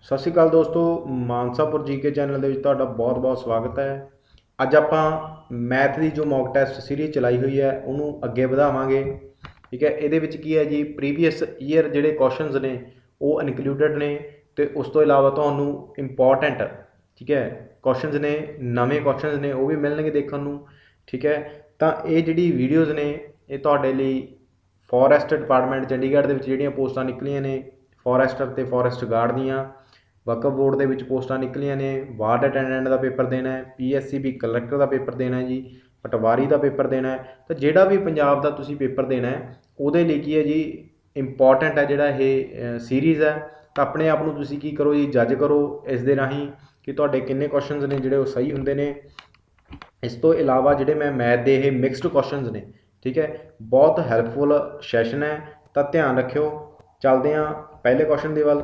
ਸਤਿ ਸ਼੍ਰੀ ਅਕਾਲ ਦੋਸਤੋ। ਮਾਨਸਾਪੁਰ GK channel ਦੇ ਵਿੱਚ ਤੁਹਾਡਾ ਬਹੁਤ ਬਹੁਤ ਸਵਾਗਤ ਹੈ। ਅੱਜ ਆਪਾਂ ਮੈਥ ਦੀ ਜੋ ਮੌਕ ਟੈਸਟ ਸੀਰੀਜ਼ ਚਲਾਈ ਹੋਈ ਹੈ ਉਹਨੂੰ ਅੱਗੇ ਵਧਾਵਾਂਗੇ। ਠੀਕ ਹੈ, ਇਹਦੇ ਵਿੱਚ ਕੀ ਹੈ ਜੀ, ਪ੍ਰੀਵੀਅਸ ਈਅਰ ਜਿਹੜੇ ਕੁਐਸਚਨਸ ਨੇ ਉਹ ਇਨਕਲੂਡਡ ਨੇ ਅਤੇ ਉਸ ਤੋਂ ਇਲਾਵਾ ਤੁਹਾਨੂੰ ਇੰਪੋਰਟੈਂਟ ਠੀਕ ਹੈ ਕੁਐਸਚਨਸ ਨੇ, ਨਵੇਂ ਕੁਐਸਚਨਸ ਨੇ ਉਹ ਵੀ ਮਿਲਣਗੇ ਦੇਖਣ ਨੂੰ। ਠੀਕ ਹੈ, ਤਾਂ ਇਹ ਜਿਹੜੀ ਵੀਡੀਓਜ਼ ਨੇ ਇਹ ਤੁਹਾਡੇ ਲਈ ਫੋਰੈਸਟ ਡਿਪਾਰਟਮੈਂਟ ਚੰਡੀਗੜ੍ਹ ਦੇ ਵਿੱਚ ਜਿਹੜੀਆਂ ਪੋਸਟਾਂ ਨਿਕਲੀਆਂ ਨੇ ਫੋਰੈਸਟਰ ਅਤੇ ਫੋਰੈਸਟ ਗਾਰਡ ਦੀਆਂ, ਵਕਫ ਬੋਰਡ ਦੇ ਵਿੱਚ ਪੋਸਟਾਂ ਨਿਕਲੀਆਂ ਨੇ, ਵਾਰਡ ਅਟੈਂਡੈਂਟ ਦਾ ਪੇਪਰ ਦੇਣਾ ਹੈ, PSCB ਕਲੈਕਟਰ ਦਾ ਪੇਪਰ ਦੇਣਾ ਹੈ ਜੀ, ਪਟਵਾਰੀ ਦਾ ਪੇਪਰ ਦੇਣਾ ਹੈ। ਤਾਂ ਜਿਹੜਾ ਵੀ ਪੰਜਾਬ ਦਾ ਤੁਸੀਂ ਪੇਪਰ ਦੇਣਾ ਹੈ ਉਹਦੇ ਲਈ ਕੀ ਹੈ ਜੀ, ਇੰਪੋਰਟੈਂਟ ਹੈ ਜਿਹੜਾ ਇਹ ਸੀਰੀਜ਼ ਹੈ। ਤਾਂ ਆਪਣੇ ਆਪ ਨੂੰ ਤੁਸੀਂ ਕੀ ਕਰੋ ਜੀ, ਜੱਜ ਕਰੋ ਇਸ ਦੇ ਰਾਹੀਂ ਕਿ ਤੁਹਾਡੇ ਕਿੰਨੇ ਕੁਐਸਚਨਸ ਨੇ ਜਿਹੜੇ ਉਹ ਸਹੀ ਹੁੰਦੇ ਨੇ। ਇਸ ਤੋਂ ਇਲਾਵਾ ਜਿਹੜੇ ਮੈਂ ਮੈਥ ਦੇ ਇਹ ਮਿਕਸਡ ਕੁਐਸਚਨਸ ਨੇ, ਠੀਕ ਹੈ, ਬਹੁਤ ਹੈਲਪਫੁਲ ਸੈਸ਼ਨ ਹੈ, ਤਾਂ ਧਿਆਨ ਰੱਖਿਓ। ਚੱਲਦੇ ਹਾਂ ਪਹਿਲੇ ਕੁਐਸਚਨ ਦੇ ਵੱਲ।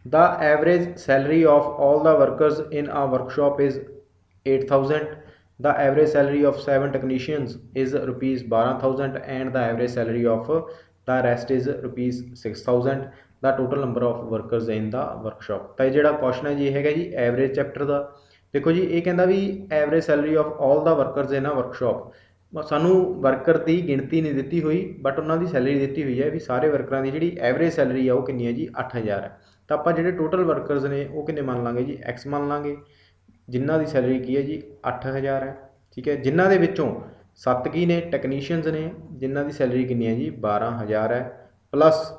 The average salary of all the workers in a workshop is 8,000. The average salary of 7 technicians is rupees 12,000 and the average salary of the rest is rupees 6,000. The total number of workers in the workshop। ਤਾਂ ਇਹ ਜਿਹੜਾ question ਹੈ ਜੀ ਇਹ ਹੈਗਾ ਜੀ average chapter ਦਾ। ਦੇਖੋ ਜੀ ਇਹ ਕਹਿੰਦਾ ਵੀ average salary of all the workers in a workshop. ਸਾਨੂੰ ਵਰਕਰ ਦੀ ਗਿਣਤੀ ਨਹੀਂ ਦਿੱਤੀ ਹੋਈ ਬਟ ਉਹਨਾਂ ਦੀ ਸੈਲਰੀ ਦਿੱਤੀ ਹੋਈ ਹੈ ਵੀ ਸਾਰੇ ਵਰਕਰਾਂ ਦੀ ਜਿਹੜੀ ਐਵਰੇਜ ਸੈਲਰੀ ਆ ਉਹ ਕਿੰਨੀ ਹੈ ਜੀ 8,000 ਹੈ। ਤਾਂ ਆਪਾਂ ਜਿਹੜੇ ਟੋਟਲ ਵਰਕਰਸ ਨੇ ਉਹ ਕਿੰਨੇ ਮੰਨ ਲਾਂਗੇ ਜੀ, ਐਕਸ ਮੰਨ ਲਾਂਗੇ, ਜਿਨ੍ਹਾਂ ਦੀ ਸੈਲਰੀ ਕੀ ਹੈ ਜੀ 8,000 ਹੈ। ਠੀਕ ਹੈ, ਜਿਨ੍ਹਾਂ ਦੇ ਵਿੱਚੋਂ 7 ਕੀ ਨੇ ਟੈਕਨੀਸ਼ੀਅਨਸ ਨੇ ਜਿਨ੍ਹਾਂ ਦੀ ਸੈਲਰੀ ਕਿੰਨੀ ਹੈ ਜੀ 12,000 ਹੈ, ਪਲੱਸ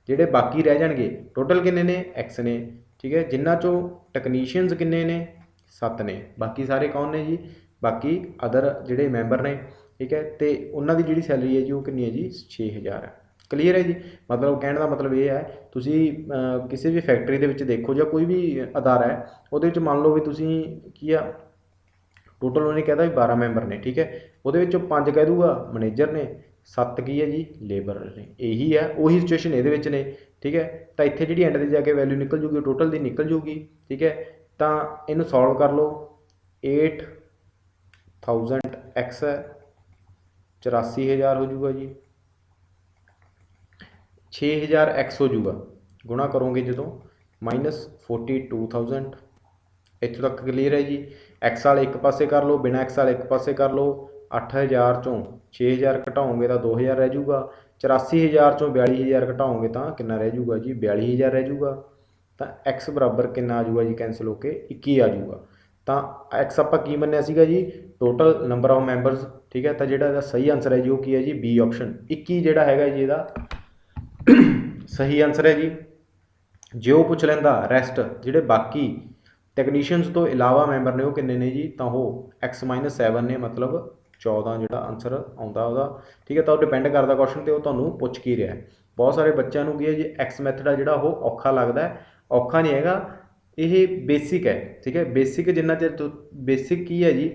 ਜਿਹੜੇ ਬਾਕੀ ਰਹਿ ਜਾਣਗੇ ਟੋਟਲ ਕਿੰਨੇ ਨੇ, ਐਕਸ ਨੇ। ਠੀਕ ਹੈ, ਜਿਨ੍ਹਾਂ 'ਚੋਂ ਟੈਕਨੀਸ਼ੀਅਨਸ ਕਿੰਨੇ ਨੇ 7 ਨੇ, ਬਾਕੀ ਸਾਰੇ ਕੌਣ ਨੇ ਜੀ, ਬਾਕੀ ਅਦਰ ਜਿਹੜੇ ਮੈਂਬਰ ਨੇ। ਠੀਕ ਹੈ, ਅਤੇ ਉਹਨਾਂ ਦੀ ਜਿਹੜੀ ਸੈਲਰੀ ਹੈ ਜੀ ਉਹ ਕਿੰਨੀ ਹੈ ਜੀ 6,000 ਹੈ। ਕਲੀਅਰ ਹੈ ਜੀ। ਮਤਲਬ ਕਹਿਣ ਦਾ ਮਤਲਬ ਇਹ ਹੈ ਤੁਸੀਂ ਕਿਸੇ ਵੀ ਫੈਕਟਰੀ ਦੇ ਵਿੱਚ ਦੇਖੋ ਜਾਂ ਕੋਈ ਵੀ ਅਦਾਰਾ ਹੈ ਉਹਦੇ ਵਿੱਚ ਮੰਨ ਲਓ ਵੀ ਤੁਸੀਂ ਕੀ ਆ ਟੋਟਲ ਉਹਨੇ ਕਹਿ ਤਾ ਵੀ 12 ਮੈਂਬਰ ਨੇ। ਠੀਕ ਹੈ, ਉਹਦੇ ਵਿੱਚੋਂ 5 ਕਹਿ ਦੂਗਾ ਮੈਨੇਜਰ ਨੇ, 7 ਕੀ ਹੈ ਜੀ ਲੇਬਰ ਨੇ। ਇਹੀ ਹੈ, ਉਹੀ ਸਿਚੁਏਸ਼ਨ ਇਹਦੇ ਵਿੱਚ ਨੇ। ਠੀਕ ਹੈ, ਤਾਂ ਇੱਥੇ ਜਿਹੜੀ ਐਂਡ 'ਤੇ ਜਾ ਕੇ ਵੈਲਿਊ ਨਿਕਲ ਜੂਗੀ ਟੋਟਲ ਦੀ ਨਿਕਲ ਜੂਗੀ। ਠੀਕ ਹੈ, ਤਾਂ ਇਹਨੂੰ ਸੋਲਵ ਕਰ ਲਓ। 8,000 ਐਕਸ ਹੈ, 84,000 ਹੋ ਜੂਗਾ ਜੀ, 6,000 ਐਕਸ ਹੋ ਜੂਗਾ, ਗੁਣਾ ਕਰੋਗੇ ਜਦੋਂ ਮਾਈਨਸ 42,000। ਇੱਥੋਂ ਤੱਕ ਕਲੀਅਰ ਹੈ ਜੀ। ਐਕਸ ਵਾਲੇ ਇੱਕ ਪਾਸੇ ਕਰ ਲਓ, ਬਿਨਾਂ ਐਕਸ ਵਾਲੇ ਇੱਕ ਪਾਸੇ ਕਰ ਲਓ। 8,000 ਚੋਂ 6,000 ਘਟਾਓਗੇ ਤਾਂ 2,000 ਰਹਿ ਜੂਗਾ। 84,000 ਚੋਂ 42,000 ਘਟਾਓਗੇ ਤਾਂ ਕਿੰਨਾ ਰਹਿ ਜੂਗਾ ਜੀ 42,000 ਰਹਿ ਜੂਗਾ। ਤਾਂ ਐਕਸ ਬਰਾਬਰ ਕਿੰਨਾ ਆ ਜੂਗਾ ਜੀ, ਕੈਂਸਲ ਹੋ ਕੇ 21 ਆ ਜੂਗਾ। ਤਾਂ ਐਕਸ ਆਪਾਂ ਕੀ ਮੰਨਿਆ ਸੀਗਾ ਜੀ, ਟੋਟਲ ਨੰਬਰ ਆਫ ਮੈਂਬਰਸ। ਠੀਕ ਹੈ, ਤਾਂ ਜਿਹੜਾ ਇਹਦਾ ਸਹੀ ਆਨਸਰ ਹੈ ਜੀ ਉਹ ਕੀ ਹੈ ਜੀ, ਬੀ ਆਪਸ਼ਨ 21 ਜਿਹੜਾ ਹੈਗਾ ਜੀ ਇਹਦਾ ਸਹੀ ਆਨਸਰ ਹੈ ਜੀ। ਜੇ ਉਹ ਪੁੱਛ ਲੈਂਦਾ ਰੈਸਟ ਜਿਹੜੇ ਬਾਕੀ ਟੈਕਨੀਸ਼ੀਅਨਸ ਤੋਂ ਇਲਾਵਾ ਮੈਂਬਰ ਨੇ ਉਹ ਕਿੰਨੇ ਨੇ ਜੀ, ਤਾਂ ਉਹ x-7 ਨੇ, ਮਤਲਬ 14 ਜਿਹੜਾ ਆਨਸਰ ਆਉਂਦਾ ਉਹਦਾ। ਠੀਕ ਹੈ, ਤਾਂ ਉਹ ਡਿਪੈਂਡ ਕਰਦਾ ਕੁਐਸਚਨ 'ਤੇ ਉਹ ਤੁਹਾਨੂੰ ਪੁੱਛ ਕੀ ਰਿਹਾ। ਬਹੁਤ ਸਾਰੇ ਬੱਚਿਆਂ ਨੂੰ ਕੀ ਹੈ ਜੀ ਐਕਸ ਮੈਥਡ ਆ ਜਿਹੜਾ ਉਹ ਔਖਾ ਲੱਗਦਾ। ਔਖਾ ਨਹੀਂ ਹੈਗਾ, ਇਹ ਬੇਸਿਕ ਹੈ। ਠੀਕ ਹੈ, ਬੇਸਿਕ ਜਿੰਨਾ ਚਿਰ ਬੇਸਿਕ ਕੀ ਹੈ ਜੀ,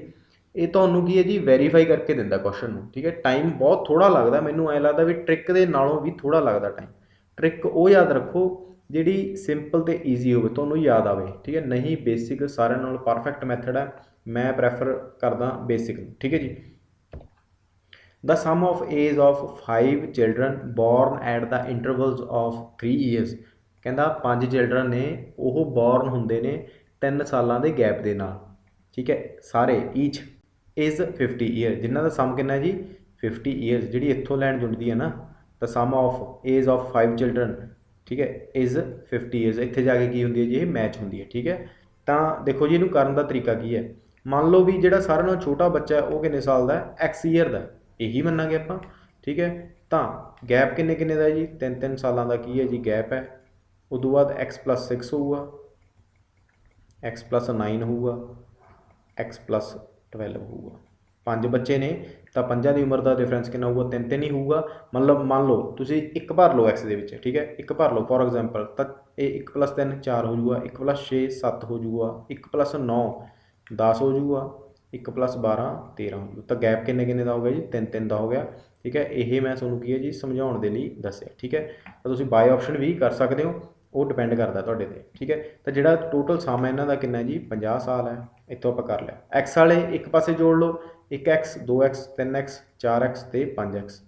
ਇਹ ਤੁਹਾਨੂੰ ਕੀ ਹੈ ਜੀ ਵੈਰੀਫਾਈ ਕਰਕੇ ਦਿੰਦਾ ਕੁਐਸਚਨ ਨੂੰ। ਠੀਕ ਹੈ, ਟਾਈਮ ਬਹੁਤ ਥੋੜ੍ਹਾ ਲੱਗਦਾ, ਮੈਨੂੰ ਐਂ ਲੱਗਦਾ ਵੀ ਟ੍ਰਿਕ ਦੇ ਨਾਲੋਂ ਵੀ ਥੋੜ੍ਹਾ ਲੱਗਦਾ ਟਾਈਮ। ਟ੍ਰਿਕ ਉਹ ਯਾਦ ਰੱਖੋ ਜਿਹੜੀ ਸਿੰਪਲ ਅਤੇ ਈਜ਼ੀ ਹੋਵੇ, ਤੁਹਾਨੂੰ ਯਾਦ ਆਵੇ। ਠੀਕ ਹੈ, ਨਹੀਂ ਬੇਸਿਕ ਸਾਰਿਆਂ ਨਾਲੋਂ ਪਰਫੈਕਟ ਮੈਥਡ ਹੈ, ਮੈਂ ਪ੍ਰੈਫਰ ਕਰਦਾ ਬੇਸਿਕ ਨੂੰ। ਠੀਕ ਹੈ ਜੀ। The sum of age of 5 children born at the intervals of 3 years। ਕਹਿੰਦਾ 5 ਚਿਲਡਰਨ ਨੇ ਉਹ ਬੋਰਨ ਹੁੰਦੇ ਨੇ 3 ਸਾਲਾਂ ਦੇ ਗੈਪ ਦੇ ਨਾਲ। ਠੀਕ ਹੈ, ਸਾਰੇ ਈਚ ਇਜ਼ 50 ਈਅਰ, ਜਿਨ੍ਹਾਂ ਦਾ ਸਮ ਕਿੰਨਾ ਜੀ 50 ਈਅਰਸ। ਜਿਹੜੀ ਇੱਥੋਂ ਲਾਈਨ ਜੁੜਦੀ ਹੈ ਨਾ, ਤਾਂ some of age of 5 children, ਠੀਕ ਹੈ, ਇਜ਼ 50 ਈਅਰਸ। ਇੱਥੇ ਜਾ ਕੇ ਕੀ ਹੁੰਦੀ ਹੈ ਜੀ, ਇਹ ਮੈਚ ਹੁੰਦੀ ਹੈ। ਠੀਕ ਹੈ, ਤਾਂ ਦੇਖੋ ਜੀ ਇਹਨੂੰ ਕਰਨ ਦਾ ਤਰੀਕਾ ਕੀ ਹੈ। ਮੰਨ ਲਓ ਵੀ ਜਿਹੜਾ ਸਾਰਿਆਂ ਨਾਲੋਂ ਛੋਟਾ ਬੱਚਾ ਹੈ ਉਹ ਕਿੰਨੇ ਸਾਲ ਦਾ, ਐਕਸ ਈਅਰ ਦਾ, ਇਹੀ ਮੰਨਾਂਗੇ ਆਪਾਂ। ਠੀਕ ਹੈ, ਤਾਂ ਗੈਪ ਕਿੰਨੇ ਕਿੰਨੇ ਦਾ ਜੀ 3-3 ਸਾਲਾਂ ਦਾ ਕੀ ਹੈ ਜੀ ਗੈਪ ਹੈ। ਉਦੋਂ ਬਾਅਦ x+6 ਹੋਊਗਾ, x+9 ਹੋਊਗਾ, x+12 ਹੋਊਗਾ। 5 ਬੱਚੇ ਨੇ ਤਾਂ 5 ਦੀ ਉਮਰ ਦਾ ਡਿਫਰੈਂਸ ਕਿੰਨਾ ਹੋਊਗਾ, 3-3 ਹੀ ਹੋਊਗਾ। ਮਤਲਬ ਮੰਨ ਲਓ ਤੁਸੀਂ ਇੱਕ ਭਰ ਲਓ ਐਕਸ ਦੇ ਵਿੱਚ। ਠੀਕ ਹੈ, ਇੱਕ ਭਰ ਲਓ ਫੋਰ ਐਗਜ਼ਾਮਪਲ, ਤਾਂ ਇਹ 1+3 4 ਹੋ ਜੂਗਾ, 1+6 7 ਹੋ ਜੂਗਾ, 1+9 10 ਹੋ ਜੂਗਾ, 1+12 13 ਹੋ ਜੂਗਾ। ਤਾਂ ਗੈਪ ਕਿੰਨੇ ਕਿੰਨੇ ਦਾ ਹੋ ਗਿਆ ਜੀ 3-3 ਦਾ ਹੋ ਗਿਆ। ਠੀਕ ਹੈ, ਇਹ ਮੈਂ ਤੁਹਾਨੂੰ ਕੀ ਹੈ ਜੀ ਸਮਝਾਉਣ ਦੇ ਲਈ ਦੱਸਿਆ। ਠੀਕ ਹੈ, ਤਾਂ ਤੁਸੀਂ ਬਾਏ ਆਪਸ਼ਨ ਵੀ ਕਰ ਸਕਦੇ ਹੋ, ਉਹ ਡਿਪੈਂਡ ਕਰਦਾ ਤੁਹਾਡੇ 'ਤੇ। ਠੀਕ ਹੈ, ਤਾਂ ਜਿਹੜਾ ਟੋਟਲ ਸਮ ਹੈ ਇਹਨਾਂ ਦਾ ਕਿੰਨਾ ਜੀ 50 ਸਾਲ ਹੈ। ਇੱਥੋਂ ਆਪਾਂ ਕਰ ਲਿਆ। ਐਕਸ ਵਾਲੇ ਇੱਕ ਪਾਸੇ ਜੋੜ ਲਓ, 1x 2x 3x 4x ਅਤੇ 5x।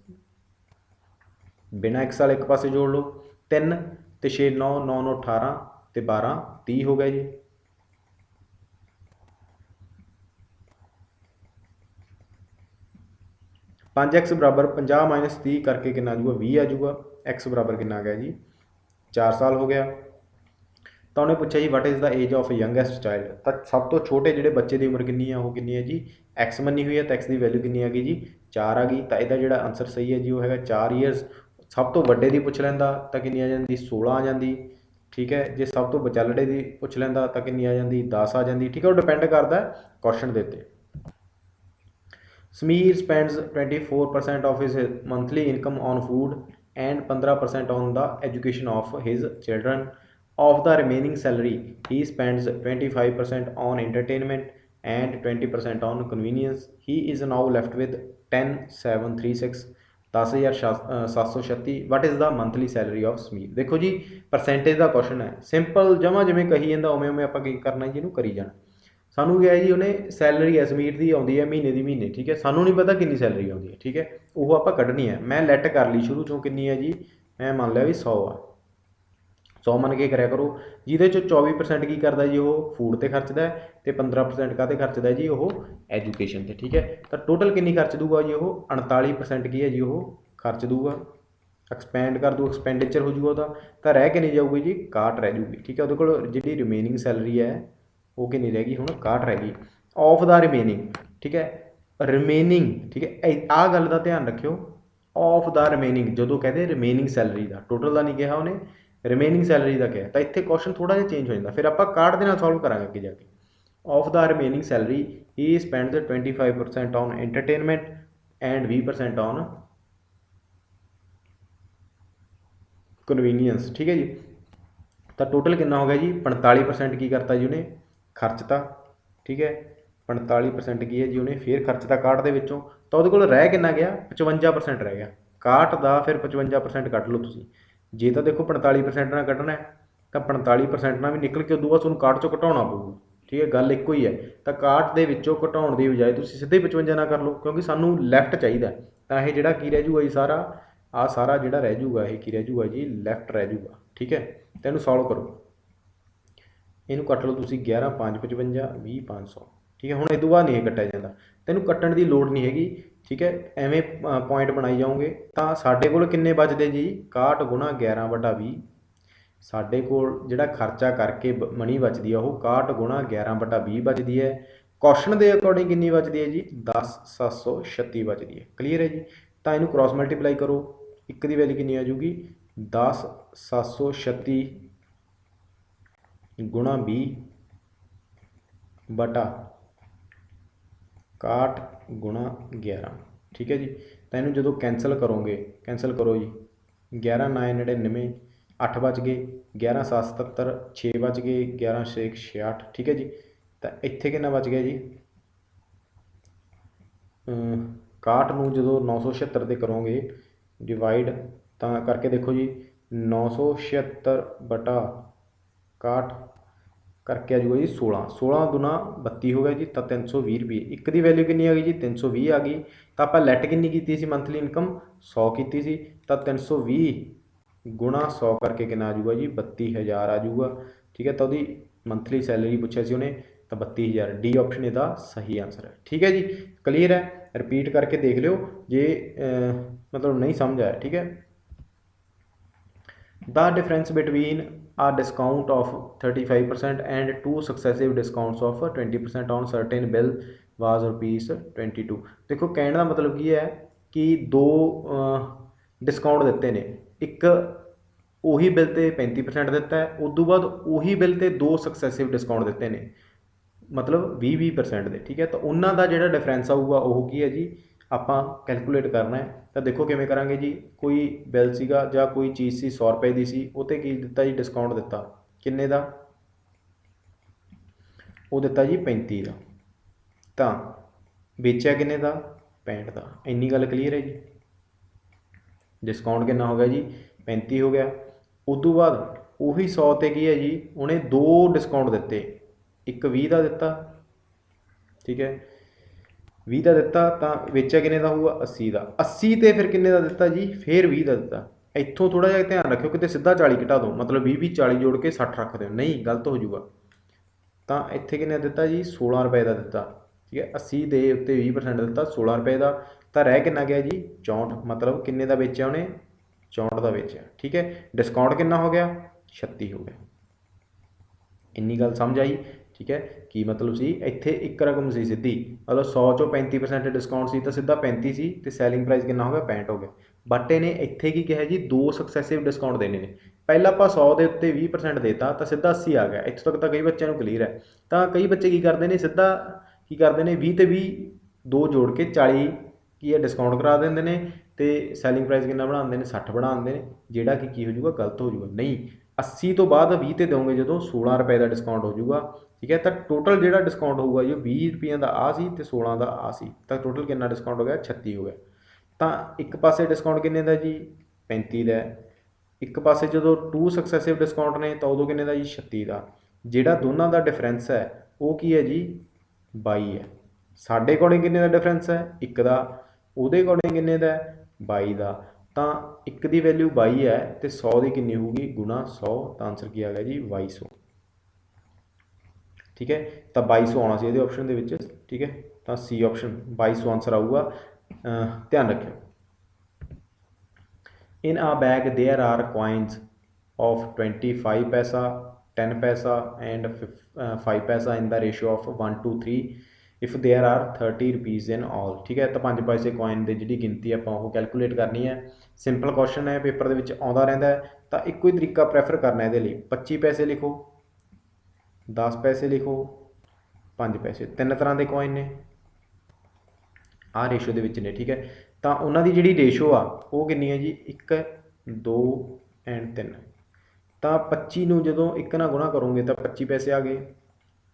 ਬਿਨਾਂ ਐਕਸ ਵਾਲੇ ਇੱਕ ਪਾਸੇ ਜੋੜ ਲਓ, 3 तो 6 9 9 9 18 तो 12 30 हो गया जी। 5x बराबर 50 माइनस 30 करके कितना आ जाऊगा 20 आ जाऊगा। x बराबर कितना आ गया जी 4 साल हो गया। तो उन्हें पूछा जी what is the age of youngest child, तो सब तो छोटे ਜਿਹੜੇ ਬੱਚੇ ਦੀ ਉਮਰ ਕਿੰਨੀ ਆ ਉਹ ਕਿੰਨੀ ਹੈ ਜੀ x ਮੰਨੀ ਹੋਈ ਹੈ, ਤਾਂ x ਦੀ ਵੈਲਿਊ ਕਿੰਨੀ ਆ ਗਈ ਜੀ 4 ਆ ਗਈ। ਤਾਂ ਇਹਦਾ ਜਿਹੜਾ ਆਨਸਰ ਸਹੀ ਹੈ ਜੀ ਉਹ ਹੈਗਾ 4 ਈਅਰਸ। ਸਭ ਤੋਂ ਵੱਡੇ ਦੀ ਪੁੱਛ ਲੈਂਦਾ ਤਾਂ ਕਿੰਨੀ ਆ ਜਾਂਦੀ 16 ਆ ਜਾਂਦੀ, ਠੀਕ ਹੈ। ਜੇ ਸਭ ਤੋਂ ਵਿਚਾਲੜੇ ਦੀ ਪੁੱਛ ਲੈਂਦਾ ਤਾਂ ਕਿੰਨੀ ਆ ਜਾਂਦੀ 10 ਆ ਜਾਂਦੀ, ਠੀਕ ਹੈ। ਉਹ ਡਿਪੈਂਡ ਕਰਦਾ ਕੁਐਸਚਨ ਦੇ ਉੱਤੇ। Smear spends 24% of his monthly income on food and 15% on the education of his children. Of the remaining salary, he spends 25% on entertainment and 20% on convenience. He is now left with 10,736 10,736। What is the monthly salary of Sameer. देखो जी percentage का question है, simple जमा जिमें कही जाता उवें उवें आपां की करना जी, इहनूं करी जाना। सानू क्या है जी उन्हें सैलरी है समीर की आती है महीने की महीने, ठीक है। सानू नहीं पता कितनी सैलरी आती है, ठीक है। वो आप कढ़नी है। मैं लैट कर ली शुरू चों कितनी है जी, मैं मान लिया भी 100 आ 100 मन के कराया करो। जिहदे चों 24% की करता जी वो फूड ते खर्चदा है, तो 15% काहते खर्चदा जी वो एजुकेशन ते, ठीक है। तो टोटल कितनी खर्च दूगा जी वो 49% की है जी वो खर्च दूगा। एक्सपैंड कर दू एक्सपेंडिचर हो जूगा ਉਹਦਾ, ਤਾਂ ਰਹਿ ਕਿੰਨੀ ਜਾਊਗੀ ਜੀ 61 ਰਹਿ ਜੂਗੀ, ठीक है। ਉਹਦੇ ਕੋਲ ਜਿਹੜੀ ਰਿਮੇਨਿੰਗ ਸੈਲਰੀ ਹੈ वो कितनी रह गई हुण 61 रह गई। ऑफ द रिमेनिंग, ठीक है। रिमेनिंग, ठीक है, आ गल का ध्यान रखियो। ऑफ द रिमेनिंग जो कहते रिमेनिंग सैलरी का, टोटल का नहीं कहा उन्हें, रिमेनिंग सैलरी का कहा, तो इतने क्वेश्चन थोड़ा जिहा चेंज हो जाता। फिर आप 61 के सॉल्व करांगे अगे जाके। Of the remaining salary he spends 25% on entertainment and 20% on convenience, ठीक है जी। तो टोटल कितना हो गया जी 45% की करता जी उन्हें खर्चता, ठीक है। 45% की है जी उन्हें फिर खर्चता 61 के विचों, तो वो कोल रह कितना गया 55% रह गया। 61 का फिर 55% कट लो तुसीं। जे तो देखो 45% ना कटना है तो 45% ना भी निकल के उदों बाद तुहानूं 61 चों घटाउणा पऊगा, ठीक है। गल एको ही है। तो 61 के विचों घटाउण की बजाय तुसीं सीधे 55 ना कर लो, क्योंकि सानूं लैफ्ट चाहिए। तो यह जिहड़ा की रह जूगा जी सारा आ सारा जिहड़ा रह जूगा ये की रह जूगा जी लैफ्ट रह जूगा, ठीक है। तो इहनूं सॉल्व करो, इनू कट लो तुसीं 11 5 55 20 500, ठीक है। हुण इदों बाद नहीं कट्टिया जांदा, तैनूं कट्टण दी लोड़ नहीं हैगी, ठीक है। एवें पॉइंट बनाई जाओगे तो साडे कोल किन्ने बचदे जी 61 गुणा 11 बटा 20। साडे कोल जिहड़ा खर्चा करके मनी बचदी है वो 61 गुणा 11 बटा 20 बचदी है। क्वेश्चन के अकॉर्डिंग कितनी बचती है जी 10,736 बचती है। क्लीयर है जी। तो इनू क्रॉस मल्टीप्लाई करो, एक की वैल्यू कितनी आ जाऊगी 10,736 गुणा 20 बटा 61 गुणा 11, ठीक है जी। तो इनू जो कैंसल करोगे, कैंसल करो जी 11 9 99 8 बच गए, 11 7 77 6 बच गए, 11 6 66, ठीक है जी। तो इत्थे कितना बच गया जी 61 नूं जो 976 से करोगे डिवाइड तो करके देखो जी 976 बटा 61 करके आ जाऊगा जी 16 16 गुना 32 हो गया जी। तो 320 रुपये, एक की वैल्यू कितनी आ गई जी 320 आ गई। तो आप लैट कितनी की सी मंथली इनकम 100 की सी, तो 320 गुणा 100 करके कितना आ जाऊगा जी 32,000 आ जाऊगा, ठीक है। तो वही मंथली सैलरी पूछा सी उन्हें, तो 32,000 डी ऑप्शन इसका सही आंसर है, ठीक है जी। क्लीयर है, रिपीट करके देख लियो जे मतलब नहीं समझ आया, ठीक है। The difference between a discount of 35% and two successive discounts of 20% on certain bill was ₹22। देखो कहने का मतलब की है कि दो डिस्काउंट दिते ने, एक उही बिल ते 35% दिता है, उदों बाद उही बिल ते दो सक्सैसिव डिस्काउंट दिते ने, मतलब 20% के, ठीक है। तो उन्हों का जो डिफरेंस आऊगा वो की है जी ਆਪਾਂ कैलकुलेट करना है। तो देखो किमें करांगे जी, कोई बिल सीगा ਜਾਂ कोई चीज़ सी 100 रुपए की सी, ਉਹ 'ਤੇ ਕੀ ਦਿੱਤਾ ਜੀ डिस्काउंट ਦਿੱਤਾ किन्ने ਦਾ, ਉਹ ਦਿੱਤਾ जी 35 ਦਾ, ਤਾਂ ਵੇਚਿਆ किन्ने ਦਾ 65 ਦਾ। ਇੰਨੀ ਗੱਲ क्लीयर है जी। डिस्काउंट कितना हो गया जी 35 हो गया। उदों बाद उही 100 ਤੇ की है जी उन्हें दो डिस्काउंट दिते, एक 20 का दिता, ठीक है, 20 का दिता, तो वेचा किन्ने का होगा 80 का, 80 ਤੇ फिर किन्ने का दिता जी फिर 20 का दिता, ਇੱਥੋਂ ਥੋੜਾ ਜਿਹਾ ਧਿਆਨ ਰੱਖਿਓ ਕਿਤੇ ਸਿੱਧਾ 40 ਘਟਾ ਦਿਓ, ਮਤਲਬ 20 20 40 ਜੋੜ ਕੇ 60 ਰੱਖ ਦਿਓ, ਨਹੀਂ ਗਲਤ ਹੋ ਜਾਊਗਾ। ਤਾਂ ਇੱਥੇ ਕਿੰਨੇ ਦਿੱਤਾ ਜੀ 16 ਰੁਪਏ ਦਾ ਦਿੱਤਾ, ਠੀਕ ਹੈ 80 ਦੇ ਉੱਤੇ 20% ਦਿੱਤਾ 16 ਰੁਪਏ ਦਾ, ਤਾਂ ਰਹਿ ਕਿੰਨਾ ਗਿਆ ਜੀ 64, ਮਤਲਬ ਕਿੰਨੇ ਦਾ ਵੇਚਿਆ ਉਹਨੇ 64 ਦਾ ਵੇਚਿਆ, ਠੀਕ ਹੈ। ਡਿਸਕਾਊਂਟ ਕਿੰਨਾ ਹੋ ਗਿਆ 36 ਹੋ ਗਿਆ। ਇੰਨੀ ਗੱਲ ਸਮਝ ਆਈ, ਠੀਕ ਹੈ। ਕੀ ਮਤਲਬ ਸੀ ਇੱਥੇ ਇੱਕ ਰਕਮ ਸੀ ਸਿੱਧੀ, ਮਤਲਬ 100 ਚੋਂ 35% ਡਿਸਕਾਊਂਟ ਸੀ ਤਾਂ ਸਿੱਧਾ 35 ਸੀ ਤੇ ਸੈਲਿੰਗ ਪ੍ਰਾਈਸ ਕਿੰਨਾ ਹੋ ਗਿਆ 65 ਹੋ ਗਿਆ। ਬਟ ਇਹਨੇ ਇੱਥੇ ਕੀ ਕਿਹਾ ਜੀ 2 ਸਕਸੈਸਿਵ ਡਿਸਕਾਊਂਟ ਦੇਣੇ ਨੇ। ਪਹਿਲਾਂ ਆਪਾਂ 100 ਦੇ ਉੱਤੇ 20% ਦੇਤਾ ਤਾਂ ਸਿੱਧਾ 80 ਆ ਗਿਆ, ਇੱਥੋਂ ਤੱਕ ਤਾਂ ਕਈ ਬੱਚਿਆਂ ਨੂੰ ਕਲੀਅਰ ਹੈ। ਤਾਂ ਕਈ ਬੱਚੇ ਕੀ ਕਰਦੇ ਨੇ ਸਿੱਧਾ ਕੀ ਕਰਦੇ ਨੇ 20 ਤੇ 20 2 ਜੋੜ ਕੇ 40 ਕੀ ਹੈ ਡਿਸਕਾਊਂਟ ਕਰਾ ਦਿੰਦੇ ਨੇ ਤੇ ਸੈਲਿੰਗ ਪ੍ਰਾਈਸ ਕਿੰਨਾ ਬਣਾਉਂਦੇ ਨੇ 60 ਬਣਾ ਦਿੰਦੇ ਨੇ, ਜਿਹੜਾ ਕਿ ਕੀ ਹੋ ਜਾਊਗਾ ਗਲਤ ਹੋ ਜਾਊਗਾ। ਨਹੀਂ 80 ਤੋਂ ਬਾਅਦ 20 ਤੇ ਦੋਗੇ ਜਦੋਂ 16 ਰੁਪਏ ਦਾ ਡਿਸਕਾਊਂਟ ਹੋ ਜਾਊਗਾ, ਠੀਕ ਹੈ। ਤਾਂ ਟੋਟਲ ਜਿਹੜਾ ਡਿਸਕਾਊਂਟ ਹੋਊਗਾ ਜੀ 20 ਰੁਪਈਆਂ ਦਾ ਆ ਸੀ ਤੇ 16 ਦਾ ਆ ਸੀ, ਤਾਂ ਟੋਟਲ ਕਿੰਨਾ ਡਿਸਕਾਊਂਟ ਹੋ ਗਿਆ 36 ਹੋ ਗਿਆ। ਤਾਂ ਇੱਕ ਪਾਸੇ ਡਿਸਕਾਊਂਟ ਕਿੰਨੇ ਦਾ ਜੀ 35 ਦਾ, ਇੱਕ ਪਾਸੇ ਜਦੋਂ 2 ਸਕਸੈਸਿਵ ਡਿਸਕਾਊਂਟ ਨੇ ਤਾਂ ਉਦੋਂ ਕਿੰਨੇ ਦਾ ਜੀ 36 ਦਾ। ਜਿਹੜਾ ਦੋਨਾਂ ਦਾ ਡਿਫਰੈਂਸ ਹੈ ਉਹ ਕੀ ਹੈ ਜੀ 22 ਹੈ। ਸਾਡੇ ਅਕੋਰਡਿੰਗ ਕਿੰਨੇ ਦਾ ਡਿਫਰੈਂਸ ਹੈ ਇੱਕ ਦਾ, ਉਹਦੇ ਅਕੋਰਡਿੰਗ ਕਿੰਨੇ ਦਾ 22 ਦਾ। ਤਾਂ ਇੱਕ ਦੀ ਵੈਲਿਊ 22 ਹੈ ਤੇ 100 ਦੀ ਕਿੰਨੀ ਹੋਊਗੀ ਗੁਣਾ 100, ਤਾਂ ਆਨਸਰ ਕੀ ਆ ਗਿਆ ਜੀ 2200, ਠੀਕ ਹੈ। ਤਾਂ 2200 ਆਉਣਾ ਸੀ ਇਹਦੇ ਆਪਸ਼ਨ ਦੇ ਵਿੱਚ, ਠੀਕ ਹੈ। ਤਾਂ ਸੀ ਆਪਸ਼ਨ 2200 ਆਨਸਰ ਆਊਗਾ, ਧਿਆਨ ਰੱਖਿਓ। In a bag there are coins of 25 paisa, 10 paisa and 5 paisa in the ratio of 1 to 3 if there are 30 rupees in all, ठीक है। तो 5 पैसे कॉइन की जी गिनती ਆਪਾਂ ਉਹ कैलकुलेट करनी है। सिंपल क्वेश्चन है, पेपर ਦੇ ਵਿੱਚ ਆਉਂਦਾ ਰਹਿੰਦਾ ਹੈ। ਤਾਂ ਇੱਕੋ ਹੀ ਤਰੀਕਾ ਪ੍ਰੈਫਰ ਕਰਨਾ ਇਹਦੇ ਲਈ, 25 ਪੈਸੇ ਲਿਖੋ, 10 ਪੈਸੇ ਲਿਖੋ, 5 ਪੈਸੇ, ਤਿੰਨ ਤਰ੍ਹਾਂ ਦੇ ਕॉइन ਨੇ ਆਹ ਰੇਸ਼ੋ ਦੇ ਵਿੱਚ ਨੇ, ਠੀਕ ਹੈ। ਤਾਂ ਉਹਨਾਂ ਦੀ ਜਿਹੜੀ ਰੇਸ਼ੋ ਆ ਉਹ ਕਿੰਨੀ ਹੈ ਜੀ 1 2 ਐਂਡ 3। ਤਾਂ 25 ਨੂੰ ਜਦੋਂ 1 ਨਾਲ ਗੁਣਾ ਕਰੋਗੇ ਤਾਂ 25 ਪੈਸੇ ਆ ਗਏ,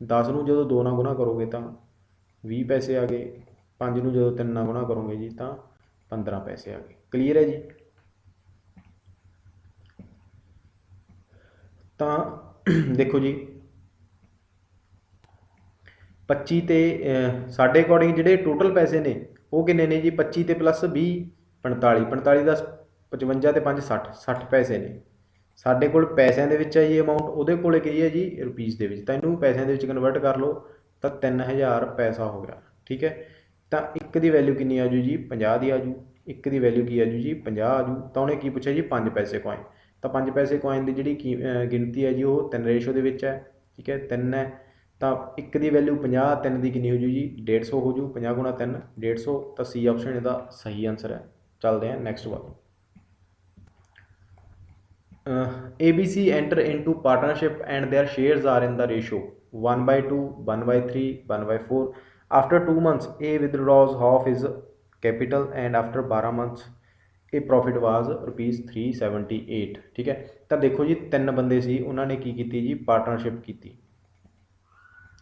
10 ਨੂੰ ਜਦੋਂ 2 ਨਾਲ ਗੁਣਾ ਕਰੋਗੇ ਤਾਂ 20 ਪੈਸੇ ਆ ਗਏ, 5 ਨੂੰ ਜਦੋਂ 3 ਨਾਲ ਗੁਣਾ ਕਰੋਗੇ ਜੀ ਤਾਂ 15 ਪੈਸੇ ਆ ਗਏ। ਕਲੀਅਰ ਹੈ ਜੀ। ਤਾਂ ਦੇਖੋ ਜੀ 25 ਤੇ ਸਾਡੇ ਅਕੋਰਡਿੰਗ ਜਿਹੜੇ ਟੋਟਲ ਪੈਸੇ ਨੇ ਉਹ ਕਿੰਨੇ ਨੇ ਜੀ 25 ਤੇ ਪਲੱਸ 20 45, 45 ਦਾ 55 ਤੇ 5 60, 60 ਪੈਸੇ ਨੇ। ਸਾਡੇ ਕੋਲ ਪੈਸਿਆਂ ਦੇ ਵਿੱਚ ਹੈ ਜੀ ਅਮਾਊਂਟ, ਉਹਦੇ ਕੋਲ ਕੀ ਹੈ ਜੀ ਰੁਪੀਸ ਦੇ ਵਿੱਚ, ਤਾਂ ਇਹਨੂੰ ਪੈਸਿਆਂ ਦੇ ਵਿੱਚ ਕਨਵਰਟ ਕਰ ਲਓ ਤਾਂ 3000 ਪੈਸਾ ਹੋ ਗਿਆ, ਠੀਕ ਹੈ। ਤਾਂ ਇੱਕ ਦੀ ਵੈਲਿਊ ਕਿੰਨੀ ਆ ਜੂ ਜੀ 50 ਦੀ ਆ ਜੂ, ਇੱਕ ਦੀ ਵੈਲਿਊ ਕੀ ਆ ਜੂ ਜੀ 50 ਆ ਜੂ। ਤਾਂ ਉਹਨੇ ਕੀ ਪੁੱਛਿਆ ਜੀ 5 ਪੈਸੇ ਕॉइन, ਤਾਂ 5 ਪੈਸੇ ਕॉइन ਦੀ ਜਿਹੜੀ ਗਿਣਤੀ ਹੈ ਜੀ ਉਹ 3 ਰੇਸ਼ੋ ਦੇ ਵਿੱਚ ਹੈ, ਠੀਕ ਹੈ 3 ਹੈ। ਤਾਂ ਇੱਕ ਦੀ ਵੈਲਿਊ 50, 3 ਦੀ ਕਿੰਨੀ ਹੋ ਜੂ ਜੀ 150 ਹੋ ਜੂ, 50 ਗੁਣਾ 3 150। ਤਾਂ ਸੀ ਆਪਸ਼ਨ ਇਹਦਾ ਸਹੀ ਆਨਸਰ ਹੈ। ਚੱਲਦੇ ਹਾਂ next war. ABC enter into partnership and their shares are in the ratio 1/2, 1/3, 1/4. After 2 months, A withdraws half his capital and after 12 months, A profit was ₹378, ठीक है। ਤਾਂ ਦੇਖੋ ਜੀ ਤਿੰਨ ਬੰਦੇ ਸੀ, ਉਹਨਾਂ ਨੇ ਕੀ ਕੀਤੀ ਜੀ ਪਾਰਟਨਰਸ਼ਿਪ ਕੀਤੀ,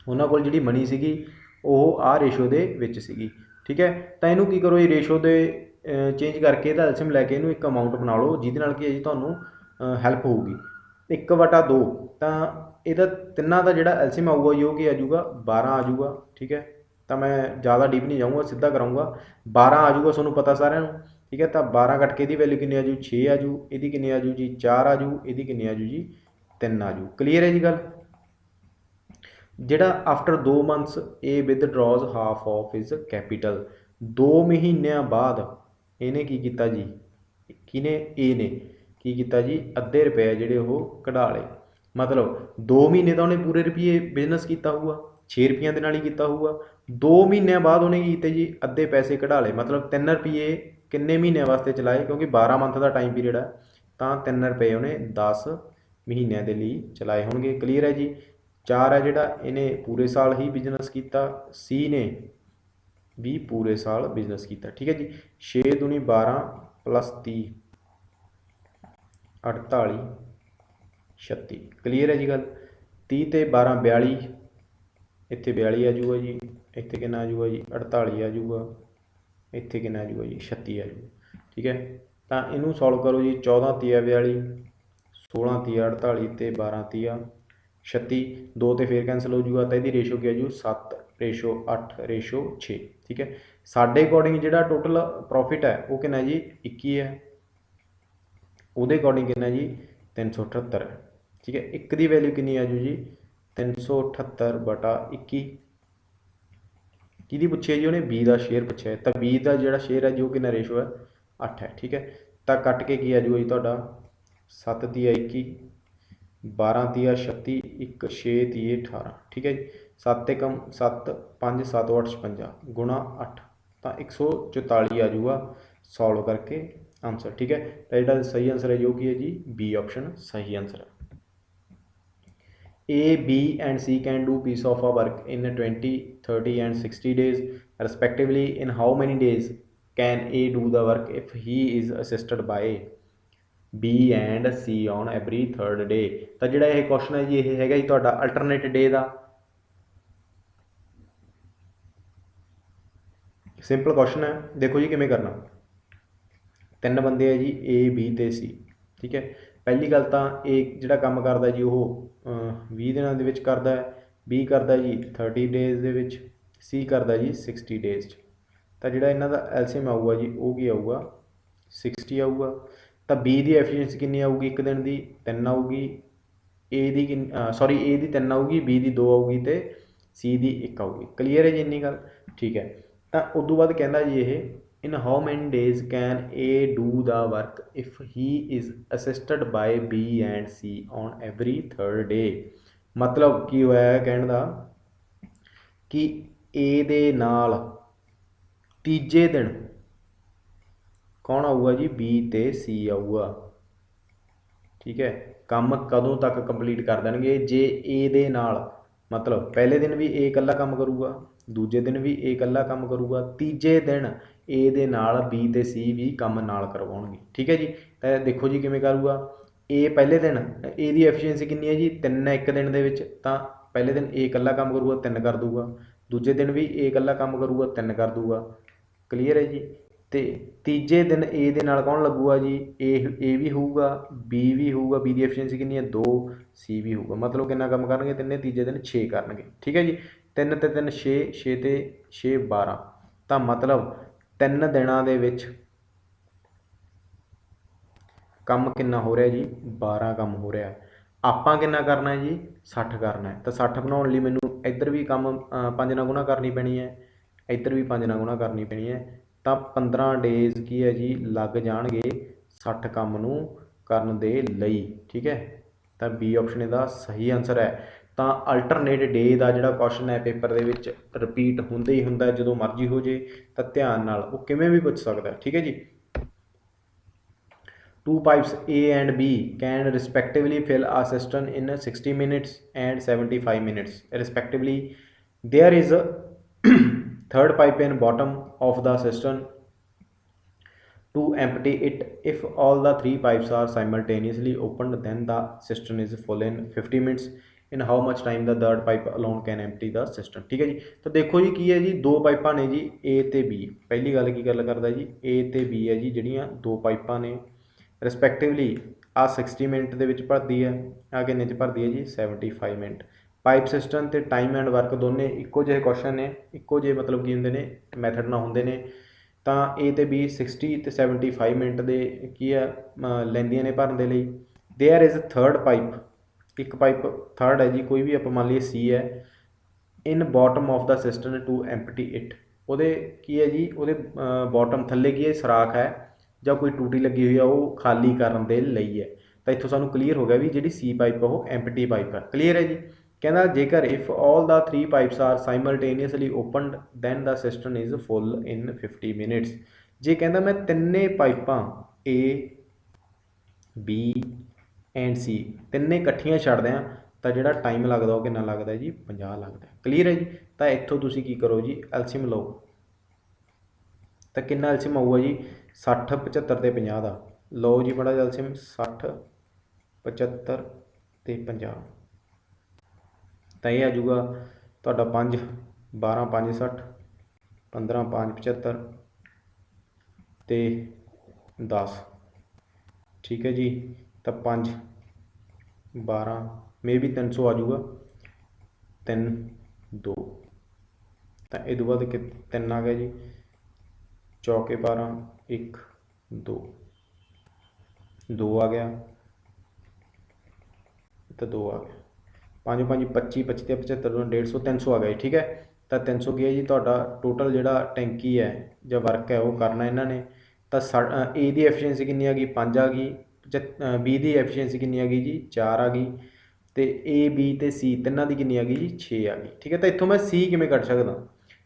ਉਹਨਾਂ ਕੋਲ ਜਿਹੜੀ ਮਨੀ ਸੀਗੀ ਉਹ ਆਹ ਰੇਸ਼ੋ ਦੇ ਵਿੱਚ ਸੀਗੀ, ਠੀਕ ਹੈ। ਤਾਂ ਇਹਨੂੰ ਕੀ ਕਰੋ ਜੀ ਰੇਸ਼ੋ ਦੇ ਚੇਂਜ ਕਰਕੇ ਇਹਦਾ ਐਲਸੀਐਮ ਲੈ ਕੇ ਇਹਨੂੰ ਇੱਕ ਅਮਾਊਂਟ ਬਣਾ ਲਓ ਜਿਹਦੇ ਨਾਲ ਕੀ ਹੈ ਜੀ ਤੁਹਾਨੂੰ ਹੈਲਪ ਹੋਊਗੀ। 1/2, ਤਾਂ ਇਹਦਾ ਤਿੰਨਾਂ ਦਾ ਜਿਹੜਾ ਐਲਸੀਐਮ ਆਊਗਾ ਜੀ ਉਹ ਕੀ ਆ ਜਾਊਗਾ 12 ਆ ਜਾਊਗਾ, ਠੀਕ ਹੈ। ਤਾਂ ਮੈਂ ਜ਼ਿਆਦਾ ਡੀਪ ਨਹੀਂ ਜਾਊਂਗਾ, ਸਿੱਧਾ ਕਰਾਊਂਗਾ 12 ਆ ਜਾਊਗਾ, ਤੁਹਾਨੂੰ ਪਤਾ ਸਾਰਿਆਂ ਨੂੰ, ਠੀਕ ਹੈ। ਤਾਂ 12 ਕੱਟ ਕੇ ਇਹਦੀ ਵੈਲਿਊ ਕਿੰਨੀ ਆ ਜੂ 6 ਆ ਜੂ, ਇਹਦੀ ਕਿੰਨੀ ਆ ਜੂ ਜੀ 4 ਆ ਜੂ, ਇਹਦੀ ਕਿੰਨੀ ਆ ਜੂ ਜੀ 3 ਆ ਜੂ। ਕਲੀਅਰ ਹੈ ਜੀ ਗੱਲ। ਜਿਹੜਾ ਆਫਟਰ 2 ਮੰਥਸ ਇਹ ਵਿਦਡਰਾਜ਼ ਹਾਫ ਆਫ ਹਿਜ਼ ਕੈਪੀਟਲ, 2 ਮਹੀਨਿਆਂ ਬਾਅਦ ਇਹਨੇ ਕੀ ਕੀਤਾ ਜੀ, ਕਿਹਨੇ ਏ ਨੇ ਕੀ ਕੀਤਾ ਜੀ ਅੱਧੇ ਰੁਪਏ ਜਿਹੜੇ ਉਹ ਕਢਾ ਲਏ। ਮਤਲਬ 2 ਮਹੀਨੇ ਤਾਂ ਉਹਨੇ ਪੂਰੇ ਰੁਪਏ ਬਿਜ਼ਨਸ ਕੀਤਾ ਹੋਊਗਾ, 6 ਰੁਪਈਆਂ ਦੇ ਨਾਲ ਹੀ ਕੀਤਾ ਹੋਊਗਾ। 2 ਮਹੀਨਿਆਂ ਬਾਅਦ ਉਹਨੇ ਕੀ ਕੀਤੇ ਜੀ ਅੱਧੇ ਪੈਸੇ ਕਢਾ ਲਏ, ਮਤਲਬ 3 ਰੁਪਏ ਕਿੰਨੇ ਮਹੀਨਿਆਂ ਵਾਸਤੇ ਚਲਾਏ, ਕਿਉਂਕਿ 12 ਮੰਥ ਦਾ ਟਾਈਮ ਪੀਰੀਅਡ ਹੈ। ਤਾਂ 3 ਰੁਪਏ ਉਹਨੇ 10 ਮਹੀਨਿਆਂ ਦੇ ਲਈ ਚਲਾਏ ਹੋਣਗੇ। ਕਲੀਅਰ ਹੈ ਜੀ। 4 ਹੈ ਜਿਹੜਾ ਇਹਨੇ ਪੂਰੇ ਸਾਲ ਹੀ ਬਿਜ਼ਨਸ ਕੀਤਾ, ਸੀ ਨੇ ਵੀ ਪੂਰੇ ਸਾਲ ਬਿਜ਼ਨਸ ਕੀਤਾ, ਠੀਕ ਹੈ ਜੀ। 6 ਦੂਣੀ 12 ਪਲੱਸ 30 48 36। ਕਲੀਅਰ ਹੈ ਜੀ ਗੱਲ। 30 ਤੇ 12 42, ਇੱਥੇ 42 ਆ ਜੂਗਾ ਜੀ, ਇੱਥੇ ਕਿੰਨਾ ਆ ਜੂਗਾ ਜੀ 48 ਆ ਜੂਗਾ, ਇੱਥੇ ਕਿੰਨਾ ਆ ਜੂਗਾ ਜੀ 36 ਆ ਜੂਗਾ, ਠੀਕ ਹੈ। ਤਾਂ ਇਹਨੂੰ ਸੋਲਵ ਕਰੋ ਜੀ 14 ਤੀਆ 42, 16 ਤੀਆ 48 ਤੇ 12 ਤੀਆ 36, 2 ਤੇ ਫੇਰ ਕੈਂਸਲ ਹੋ ਜੂਗਾ। ਤਾਂ ਇਹਦੀ ਰੇਸ਼ੋ ਕੀ ਆ ਜੂ 7/8/6, ਠੀਕ ਹੈ। ਸਾਡੇ ਅਕੋਰਡਿੰਗ ਜਿਹੜਾ ਟੋਟਲ ਪ੍ਰੋਫਿਟ ਹੈ ਉਹ ਕਿੰਨਾ ਜੀ 21 ਹੈ, ਉਹਦੇ ਅਕੋਰਡਿੰਗ ਕਿੰਨਾ ਜੀ 378 ਹੈ। ठीक है, एक की वैल्यू कितनी आ जू जी 378 बटा 21। किहदी पूछी है जी उन्हें बी का शेयर पूछा है, तो बी का जो शेयर है जी वो कितना रेशो है 8 है। ठीक है, तो कट के की आ जूगा जी तुहाडा 7 तीया 21, 12 तीया 36, 1 6 तीए 18। ठीक है जी, 7 एकम 7, 5 7 8 56 गुणा 8, तो 144 आ जूगा सॉल्व करके आंसर। ठीक है, तो जो सही आंसर है जो कि है जी बी ऑप्शन सही आंसर है। A, B and C can do piece of a work in 20, 30 and 60 days respectively. In how many days can A do the work if he is assisted by B and C on every third day? ਤਾਂ ਜਿਹੜਾ ਇਹ question ਹੈ ਜੀ ਇਹ ਹੈਗਾ ਜੀ ਤੁਹਾਡਾ alternate ਡੇ ਦਾ। Simple question ਹੈ, ਦੇਖੋ ਜੀ ਕਿਵੇਂ ਕਰਨਾ। ਤਿੰਨ ਬੰਦੇ ਹੈ ਜੀ A, B ਤੇ C। ਠੀਕ ਹੈ, ਪਹਿਲੀ ਗੱਲ ਤਾਂ ਇਹ ਜਿਹੜਾ ਕੰਮ ਕਰਦਾ ਜੀ ਉਹ 20 ਦਿਨਾਂ ਦੇ ਵਿੱਚ ਕਰਦਾ ਹੈ, B ਕਰਦਾ ਜੀ 30 ਡੇਜ਼ ਦੇ ਵਿੱਚ, C ਕਰਦਾ ਜੀ 60 ਡੇਜ਼ 'ਚ। ਤਾਂ ਜਿਹੜਾ ਇਹਨਾਂ ਦਾ ਐਲਸੀਐਮ ਆਊਗਾ ਜੀ ਉਹ ਕੀ ਆਊਗਾ 60 ਆਊਗਾ। ਤਾਂ B ਦੀ ਐਫੀਸ਼ੀਐਂਸੀ ਕਿੰਨੀ ਆਊਗੀ ਇੱਕ ਦਿਨ ਦੀ 3 ਆਊਗੀ, A ਦੀ A ਦੀ 3 ਆਊਗੀ, B ਦੀ 2 ਆਊਗੀ ਅਤੇ C ਦੀ 1 ਆਊਗੀ। ਕਲੀਅਰ ਹੈ ਜੀ ਇੰਨੀ ਗੱਲ। ਠੀਕ ਹੈ, ਤਾਂ ਉਦੋਂ ਬਾਅਦ ਕਹਿੰਦਾ ਜੀ ਇਹ in how many days can A do the work if he is assisted by B and C on every third day? मतलब ਕੀ ਹੋਇਆ ਕਹਿਣ ਦਾ ਕਿ A ਦੇ ਨਾਲ ਤੀਜੇ ਦਿਨ ਕੌਣ ਆਊਗਾ ਜੀ B ਤੇ C ਆਊਗਾ। ਠੀਕ ਹੈ, ਕੰਮ ਕਦੋਂ ਤੱਕ ਕੰਪਲੀਟ ਕਰ ਦੇਣਗੇ ਜੇ A ਦੇ ਨਾਲ, मतलब पहले दिन भी A इकल्ला काम करूगा, दूजे दिन भी A इकल्ला काम करूगा, तीजे दिन A ਦੇ ਨਾਲ B ਤੇ C ਵੀ ਕੰਮ ਨਾਲ ਕਰਵਾਉਣਗੇ। ਠੀਕ ਹੈ ਜੀ, ਤਾਂ ਦੇਖੋ ਜੀ ਕਿਵੇਂ ਕਰੂਗਾ। A ਪਹਿਲੇ ਦਿਨ A ਦੀ ਐਫੀਸ਼ੀਐਂਸੀ ਕਿੰਨੀ ਹੈ ਜੀ 3 ਹੈ ਇੱਕ ਦਿਨ ਦੇ ਵਿੱਚ, ਤਾਂ ਪਹਿਲੇ ਦਿਨ A ਇਕੱਲਾ ਕੰਮ ਕਰੂਗਾ 3 ਕਰ ਦੂਗਾ, ਦੂਜੇ ਦਿਨ ਵੀ A ਇਕੱਲਾ ਕੰਮ ਕਰੂਗਾ 3 ਕਰ ਦੂਗਾ। ਕਲੀਅਰ ਹੈ ਜੀ, ਅਤੇ ਤੀਜੇ ਦਿਨ A ਦੇ ਨਾਲ ਕੌਣ ਲੱਗੂਗਾ ਜੀ A ਵੀ ਹੋਊਗਾ, B ਵੀ ਹੋਊਗਾ, B ਦੀ ਐਫੀਸ਼ੀਐਂਸੀ ਕਿੰਨੀ ਹੈ 2, C ਵੀ ਹੋਊਗਾ। ਮਤਲਬ ਕਿੰਨਾ ਕੰਮ ਕਰਨਗੇ ਤਿੰਨੇ, ਤੀਜੇ ਦਿਨ 6 ਕਰਨਗੇ। ਠੀਕ ਹੈ ਜੀ, 3 ਤੇ 3 6, 6 ਤੇ 6 12, ਤਾਂ ਮਤਲਬ 3 ਦਿਨਾਂ ਦੇ ਵਿੱਚ ਕੰਮ ਕਿੰਨਾ ਹੋ ਰਿਹਾ ਜੀ 12 ਕੰਮ ਹੋ ਰਿਹਾ। ਆਪਾਂ ਕਿੰਨਾ ਕਰਨਾ ਜੀ 60 ਕਰਨਾ ਹੈ, ਤਾਂ 60 ਬਣਾਉਣ ਲਈ ਮੈਨੂੰ ਇੱਧਰ ਵੀ ਕੰਮ 5 ਨਾਲ ਗੁਣਾ ਕਰਨੀ ਪੈਣੀ ਹੈ, ਇੱਧਰ ਵੀ 5 ਨਾਲ ਗੁਣਾ ਕਰਨੀ ਪੈਣੀ ਹੈ, ਤਾਂ 15 ਡੇਜ਼ ਕੀ ਹੈ ਜੀ ਲੱਗ ਜਾਣਗੇ 60 ਕੰਮ ਨੂੰ ਕਰਨ ਦੇ ਲਈ। ਠੀਕ ਹੈ, ਤਾਂ ਬੀ ਆਪਸ਼ਨ ਇਹਦਾ ਸਹੀ ਆਨਸਰ ਹੈ। ਤਾਂ ਅਲਟਰਨੇਟ ਡੇ ਦਾ ਜਿਹੜਾ ਕੁਐਸਚਨ ਹੈ ਪੇਪਰ ਦੇ ਵਿੱਚ ਰਿਪੀਟ ਹੁੰਦਾ ਹੀ ਹੁੰਦਾ, ਜਦੋਂ ਮਰਜ਼ੀ ਹੋ ਜੇ ਤਾਂ ਧਿਆਨ ਨਾਲ ਉਹ ਕਿਵੇਂ ਵੀ ਪੁੱਛ ਸਕਦਾ। ਠੀਕ ਹੈ ਜੀ, two pipes A and B can respectively fill a cistern in 60 minutes and 75 minutes respectively. There is a third pipe in bottom of the cistern to empty it. If all the 3 pipes are simultaneously opened, then the cistern is full in 50 minutes. In how much time the third pipe alone can empty the cistern? ठीक है जी, तो देखो जी की है जी दो पाइपां ने जी A ਤੇ B। पहली गल की गल करदा जी A ਤੇ B है जी ਜਿਹੜੀਆਂ ਦੋ ਪਾਈਪਾਂ ਨੇ ਰਿਸਪੈਕਟਿਵਲੀ ਆ 60 ਮਿੰਟ ਦੇ ਵਿੱਚ ਭਰਦੀ ਹੈ, ਆ ਕਿੰਨੇ 'ਚ ਭਰਦੀ ਹੈ ਜੀ 75 ਮਿੰਟ। ਪਾਈਪ ਸਿਸਟਮ ਅਤੇ ਟਾਈਮ ਐਂਡ ਵਰਕ ਦੋਨੇ ਇੱਕੋ ਜਿਹੇ ਕੁਐਸਚਨ ਨੇ, ਇੱਕੋ ਜਿਹੇ ਮਤਲਬ ਕੀ ਹੁੰਦੇ ਨੇ ਮੈਥਡ ਨਾਲ ਹੁੰਦੇ ਨੇ। ਤਾਂ A ਤੇ B 60 ਅਤੇ 75 ਮਿੰਟ ਦੇ ਕੀ ਆ ਲੈਂਦੀਆਂ ਨੇ ਭਰਨ ਦੇ ਲਈ। ਦੇਅਰ ਇਜ਼ ਥਰਡ ਪਾਈਪ, ਇੱਕ ਪਾਈਪ ਥਰਡ ਹੈ ਜੀ ਕੋਈ ਵੀ ਆਪਾਂ ਮੰਨ ਲਈਏ C ਹੈ, in bottom of the system to empty it. ਉਹਦੇ ਕੀ ਹੈ ਜੀ ਉਹਦੇ ਬੋਟਮ ਥੱਲੇ ਕੀ ਹੈ ਸਰਾਖ ਹੈ ਜਾਂ ਕੋਈ ਟੂਟੀ ਲੱਗੀ ਹੋਈ ਆ ਉਹ ਖਾਲੀ ਕਰਨ ਦੇ ਲਈ ਹੈ। ਤਾਂ ਇੱਥੋਂ ਸਾਨੂੰ ਕਲੀਅਰ ਹੋ ਗਿਆ ਵੀ ਜਿਹੜੀ C ਪਾਈਪ ਉਹ ਐਮਪਟੀ ਪਾਈਪ ਹੈ। ਕਲੀਅਰ ਹੈ ਜੀ, ਕਹਿੰਦਾ ਜੇਕਰ if all the 3 pipes are simultaneously opened then the system is full in 50 minutes. ਜੇ ਕਹਿੰਦਾ ਮੈਂ ਤਿੰਨੇ ਪਾਈਪਾਂ A, B ਐਂਡ C ਤਿੰਨੇ ਇਕੱਠੀਆਂ ਛੱਡ ਦਿਆਂ ਤਾਂ ਜਿਹੜਾ ਟਾਈਮ ਲੱਗਦਾ ਉਹ ਕਿੰਨਾ ਲੱਗਦਾ ਜੀ 50 ਲੱਗਦਾ। ਕਲੀਅਰ ਹੈ ਜੀ, ਤਾਂ ਇੱਥੋਂ ਤੁਸੀਂ ਕੀ ਕਰੋ ਜੀ ਐਲਸੀਐਮ ਲਓ, ਤਾਂ ਕਿੰਨਾ ਐਲਸੀਐਮ ਆਊਗਾ ਜੀ 60 75 ਤੇ 50 ਦਾ। ਲਓ ਜੀ ਬੜਾ ਐਲਸੀਐਮ 60 75 ਤੇ 50, ਤਾਂ ਇਹ ਆ ਜਾਊਗਾ ਤੁਹਾਡਾ 5 12 5 60 15 5 75 ਤੇ 10। ਠੀਕ ਹੈ ਜੀ, ਤਾਂ 5 12 ਮੇ ਵੀ 300 ਆ ਜਾਊਗਾ 3 2, ਤਾਂ ਇਹ ਤੋਂ ਬਾਅਦ 3 ਆ ਗਿਆ ਜੀ, ਚੌਕੇ 12 1 2, 2 आ गया, तो 2 आ गया, 5 5 25 25 ਤੇ 75 150 300 आ गया जी। ठीक है, तो 300 ਕੀ ਹੈ ਜੀ ਤੁਹਾਡਾ ਟੋਟਲ ਜਿਹੜਾ ਟੈਂਕੀ ਹੈ ਜਾਂ ਵਰਕ ਹੈ ਉਹ ਕਰਨਾ ਇਹਨਾਂ ਨੇ। ਤਾਂ A ਦੀ ਐਫੀਸ਼ੀਐਂਸੀ ਕਿੰਨੀ ਆ ਗਈ 5 ਆ ਗਈ, B ਦੀ ਐਫੀਸ਼ੀਐਂਸੀ ਕਿੰਨੀ ਆ ਗਈ ਜੀ 4 ਆ ਗਈ, ਤੇ A B ਤੇ C ਤਿੰਨਾਂ ਦੀ ਕਿੰਨੀ ਆ ਗਈ ਜੀ 6 ਆ ਗਈ। ਠੀਕ ਹੈ, ਤਾਂ ਇੱਥੋਂ ਮੈਂ C ਕਿਵੇਂ ਕੱਢ ਸਕਦਾ?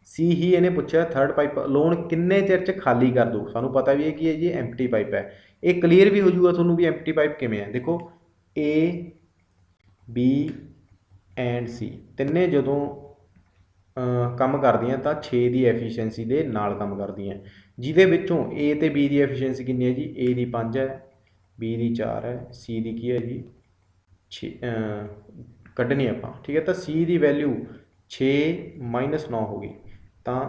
C ਹੀ ਇਹਨੇ ਪੁੱਛਿਆ ਥਰਡ ਪਾਈਪ ਲੋਨ ਕਿੰਨੇ ਚਿਰ 'ਚ ਖਾਲੀ ਕਰ ਦੋ। ਸਾਨੂੰ ਪਤਾ ਵੀ ਇਹ ਕੀ ਹੈ ਜੀ ਐਮਪਟੀ ਪਾਈਪ ਹੈ। ਇਹ ਕਲੀਅਰ ਵੀ ਹੋ ਜੂਗਾ ਤੁਹਾਨੂੰ ਵੀ ਐਮਪਟੀ ਪਾਈਪ ਕਿਵੇਂ ਹੈ। ਦੇਖੋ A B ਐਂਡ C ਤਿੰਨੇ ਜਦੋਂ ਕੰਮ ਕਰਦੀਆਂ ਤਾਂ 6 ਦੀ ਐਫੀਸ਼ੀਐਂਸੀ ਦੇ ਨਾਲ ਕੰਮ ਕਰਦੀਆਂ, ਜਿਹਦੇ ਵਿੱਚੋਂ A ਤੇ B ਦੀ ਐਫੀਸ਼ੀਐਂਸੀ ਕਿੰਨੀ ਹੈ ਜੀ A ਦੀ 5 ਹੈ, B ਦੀ 4 ਹੈ, C ਦੀ ਕੀ ਹੈ ਜੀ 6 ਕੱਢਣੀ ਆਪਾਂ। ਠੀਕ ਹੈ, ਤਾਂ C ਦੀ ਵੈਲਿਊ 6 -9 ਹੋ ਗਈ, ਤਾਂ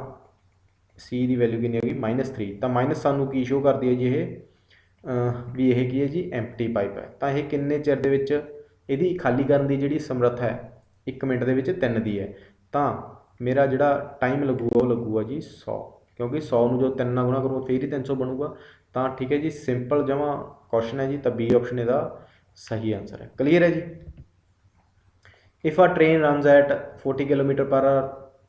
C ਦੀ ਵੈਲਿਊ ਕਿੰਨੀ ਹੋ ਗਈ -3। ਤਾਂ ਮਾਈਨਸ ਸਾਨੂੰ ਕੀ ਸ਼ੋ ਕਰਦੀ ਹੈ ਜੀ ਇਹ ਵੀ ਇਹ ਕੀ ਹੈ ਜੀ ਐਮਪਟੀ ਪਾਈਪ ਹੈ। ਤਾਂ ਇਹ ਕਿੰਨੇ ਚਿਰ ਦੇ ਵਿੱਚ ਇਹਦੀ ਖਾਲੀ ਕਰਨ ਦੀ ਜਿਹੜੀ ਸਮਰੱਥਾ ਹੈ 1 ਮਿੰਟ ਦੇ ਵਿੱਚ 3 ਦੀ ਹੈ। ਤਾਂ ਮੇਰਾ ਜਿਹੜਾ ਟਾਈਮ ਲੱਗੂਗਾ ਉਹ ਲੱਗੂਗਾ ਜੀ 100, ਕਿਉਂਕਿ 100 ਨੂੰ ਜੋ 3 ਨਾਲ ਗੁਣਾ ਕਰੂੰਗਾ ਫਿਰ ਹੀ 300 ਬਣੂਗਾ। ਤਾਂ ਠੀਕ ਹੈ ਜੀ, ਸਿੰਪਲ ਜਮਾਂ ਕੁਐਸਚਨ ਹੈ ਜੀ, ਤਾਂ B ਆਪਸ਼ਨ ਇਹਦਾ ਸਹੀ ਆਨਸਰ ਹੈ। ਕਲੀਅਰ ਹੈ ਜੀ। If a train runs at 40 km/h,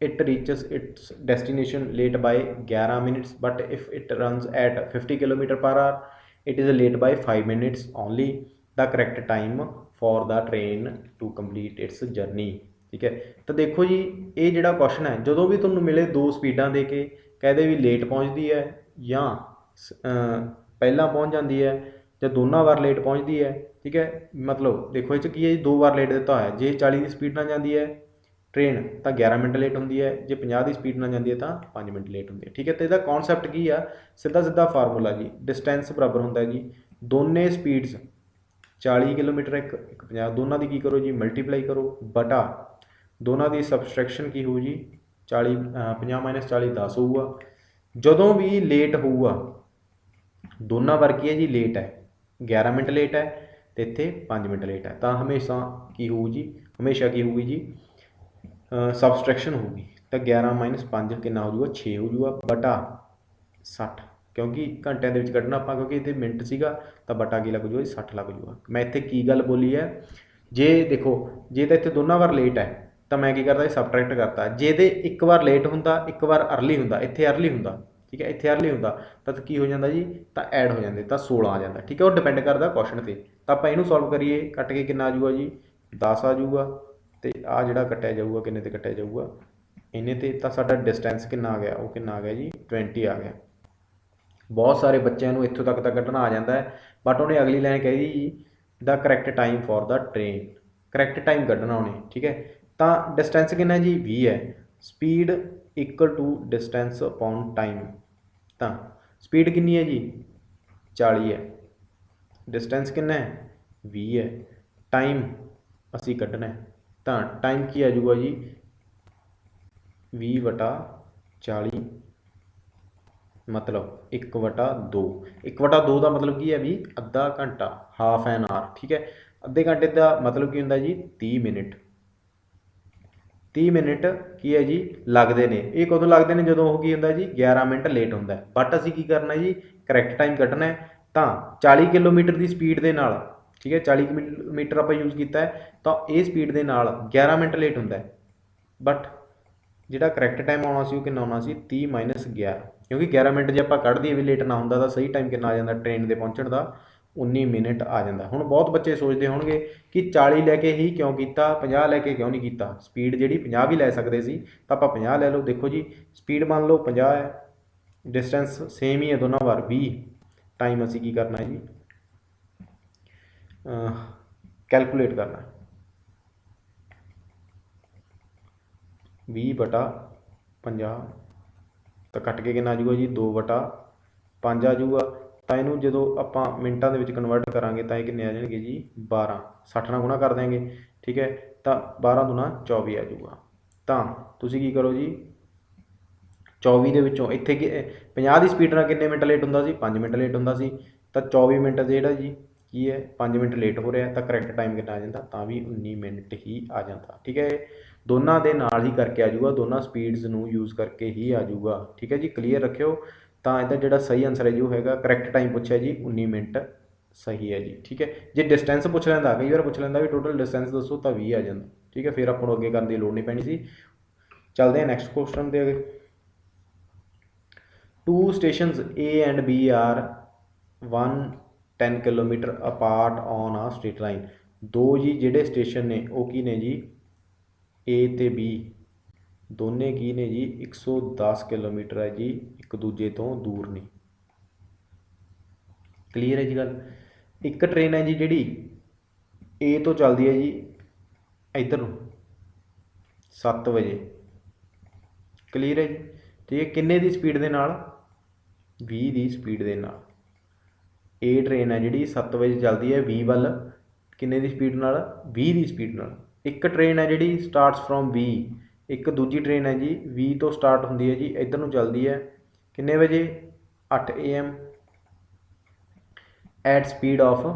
it reaches its destination late by 11 minutes. But if it runs at 50 km/h, it is late by 5 minutes only. The correct time for the train to complete its journey. ठीक है, तो देखो जी ये ਜਿਹੜਾ question ਹੈ ਜਦੋਂ ਵੀ ਤੁਹਾਨੂੰ ਮਿਲੇ ਦੋ ਸਪੀਡਾਂ ਦੇ ਕੇ ਕਹਦੇ ਵੀ ਲੇਟ ਪਹੁੰਚਦੀ ਹੈ ਜਾਂ ਪਹਿਲਾਂ ਪਹੁੰਚ ਜਾਂਦੀ ਹੈ ਜਾਂ ਦੋਨਾਂ ਵਾਰ ਲੇਟ ਪਹੁੰਚਦੀ ਹੈ। ठीक है, मतलब देखो ये की है जी 2 बार लेट दिता है। जे 40 की स्पीड ਨਾਲ ਜਾਂਦੀ ਹੈ ट्रेन तो 11 मिनट लेट होंगी है, जे 50 की स्पीड ਨਾਲ ਜਾਂਦੀ है तो 5 मिनट लेट होंगी है। ठीक है, तो इसका कॉन्सैप्ट की आ सीधा सीधा फार्मूला जी डिस्टेंस बराबर होंगे जी दोनों स्पीड्स 40 किलोमीटर एक 50, दोनों की करो जी मल्टीप्लाई करो बटा दोनों की सबसट्रैक्शन की हो जी 40 50 - 40 10 होगा। जदों भी लेट होगा दोनों बार की है जी लेट है 11 मिनट लेट है तो इत्थे 5 मिनट लेट है, तो हमेशा की होਊ जी हमेशा की होगी जी सबसट्रैक्शन होगी। तो 11 - 5 कितना हो जाऊगा 6 हो जाऊगा बटा 60, क्योंकि घंटिया के कढ़ना आप क्योंकि ये मिनट सीगा तो बटा की लग जाऊगा 60 लग जाऊगा। मैं इत्थे की गल बोली है जे देखो जे तो इत्थे दोनों बार लेट है तो मैं की करता सबट्रैक्ट करता, जे तो एक बार लेट होंदा एक बार अर्ली होंदा इत्थे अर्ली होंदा। ठीक है, इत्थे अर्ली होंदा तो की हो जाता जी तो ऐड हो जाते तो 16 आ जाता। ठीक है, वो डिपेंड करता क्वेश्चन से। तो आप इनू सॉल्व करिए कट के कितना आ जाऊगा जी 10 आ जाऊगा, तो आ जोड़ा कट्टिया जाऊगा किन्ने ते कट्टिया जाऊगा इन्ने ते, तो साडा डिस्टेंस कितना आ गया वो कितना आ गया जी 20 आ गया। बहुत सारे बच्चों को इत्थों तक कढ़ना आ जाता है, बट उन्हें अगली लाइन कही जी the correct time for the train, correct time कढ़ना उन्हें। ठीक है, तो डिस्टेंस कितना जी 20 है, speed equal to distance upon time, तो स्पीड कितनी है जी 40 है, डिस्टेंस कितना है 20 है, टाइम असी कढ़ना है तो टाइम की आ जाऊगा जी 20/40 मतलब 1/2। 1/2 का मतलब की है भी अद्धा घंटा हाफ एन आवर। ठीक है, अद्धे घंटे का मतलब की होंगे जी 30 मिनट। 30 मिनट की है जी लगते हैं, ये कदों लगते हैं जो की होंगे जी 11 मिनट लेट होंगे। बट असी की करना जी करैक्ट टाइम कढ़ना है तो 40 किलोमीटर की स्पीड के नाल, ठीक है 40 किलोमीटर आप यूज़ किया है तो ये स्पीड के नाल 11 मिनट लेट होंगे। बट जिहड़ा करैक्ट टाइम आना सी कितना आना सी 30 - 11, क्योंकि 11 मिनट जो आप कढ़ दिए भी लेट ना होंदा तो सही टाइम कितना आ जाता ट्रेन के पहुँचण का 19 मिनट आ जाता। हुण बहुत बच्चे सोचते होणगे कि 40 लैके ही क्यों किया 50 लैके क्यों नहीं किया, स्पीड जिहड़ी 50 भी लै सकते सी तो आप 50 लै लो। देखो जी स्पीड मान लो 50 है, डिस्टेंस सेम ही है दोनों बार 20, टाइम असी की करना है जी कैलकुलेट करना है 20/50 तो कट के कितना आ जाऊगा जी 2/5 आ जाऊगा। तो इनू जो आप मिनटा के कन्वर्ट करा तो ये कितने आ जाएंगे जी 12, 60 ना गुणा कर देंगे। ठीक है, तो 12 दूना 24 आ जाऊगा। तो तुसी की करो जी 24 के विचों इत्थे 50 की स्पीड नाल कितने मिनट लेट होंदा सी 5 मिनट लेट होंदा सी, तो 24 मिनट जिहड़ा जी की है 5 मिनट लेट हो रहा है तो करैक्ट टाइम कितना आ जाता तो भी 19 मिनट ही आ जाता। ठीक है, दोनों के नाल ही करके आ जाऊगा, दोनों स्पीड्स नू यूज़ करके ही आ जाऊगा। ठीक है जी, क्लीयर रखियो। तो इसका जो सही आंसर है जी वो है करैक्ट टाइम पूछा जी 19 मिनट सही है जी। ठीक है, जे डिस्टेंस पुछ लैंदा, कई बार पुछ लैंदा भी टोटल डिस्टेंस दसो तो 20 आ जाता। ठीक है, फिर ਆਪਾਂ ਨੂੰ ਅੱਗੇ ਕਰਨ ਦੀ ਲੋੜ ਨਹੀਂ ਪੈਣੀ ਸੀ। ਚੱਲਦੇ ਹਾਂ ਨੈਕਸਟ ਕੁਐਸਚਨ ਦੇ ਅੱਗੇ। Two stations A and B are 110 kilometre apart on a straight line. दो जी ਜਿਹੜੇ ਸਟੇਸ਼ਨ ਨੇ ਉਹ ਕੀ ਨੇ ਜੀ, A ਤੇ B ਦੋਨੇ ਕੀ ਨੇ ਜੀ 110 ਕਿਲੋਮੀਟਰ ਹੈ ਜੀ ਇੱਕ ਦੂਜੇ ਤੋਂ ਦੂਰ ਨੇ। ਕਲੀਅਰ ਹੈ ਜੀ ਗੱਲ। ਇੱਕ ਟ੍ਰੇਨ ਹੈ ਜੀ ਜਿਹੜੀ A ਤੋਂ ਚੱਲਦੀ ਹੈ ਜੀ ਇੱਧਰ ਨੂੰ 7 ਵਜੇ। ਕਲੀਅਰ ਹੈ ਜੀ। ਠੀਕ ਹੈ, ਕਿੰਨੇ ਦੀ ਸਪੀਡ ਦੇ ਨਾਲ, 20 ਦੀ ਸਪੀਡ ਦੇ ਨਾਲ। A ਟ੍ਰੇਨ ਹੈ ਜਿਹੜੀ 7 ਵਜੇ ਚੱਲਦੀ ਹੈ B ਵੱਲ, ਕਿੰਨੇ ਦੀ ਸਪੀਡ ਨਾਲ, 20 ਦੀ ਸਪੀਡ ਨਾਲ। ਇੱਕ ਟ੍ਰੇਨ ਹੈ ਜਿਹੜੀ ਸਟਾਰਟਸ ਫਰੋਮ B, ਇੱਕ ਦੂਜੀ ਟ੍ਰੇਨ ਹੈ ਜੀ B ਤੋਂ ਸਟਾਰਟ ਹੁੰਦੀ ਹੈ ਜੀ ਇੱਧਰ ਨੂੰ ਚੱਲਦੀ ਹੈ ਕਿੰਨੇ ਵਜੇ, 8 AM at speed of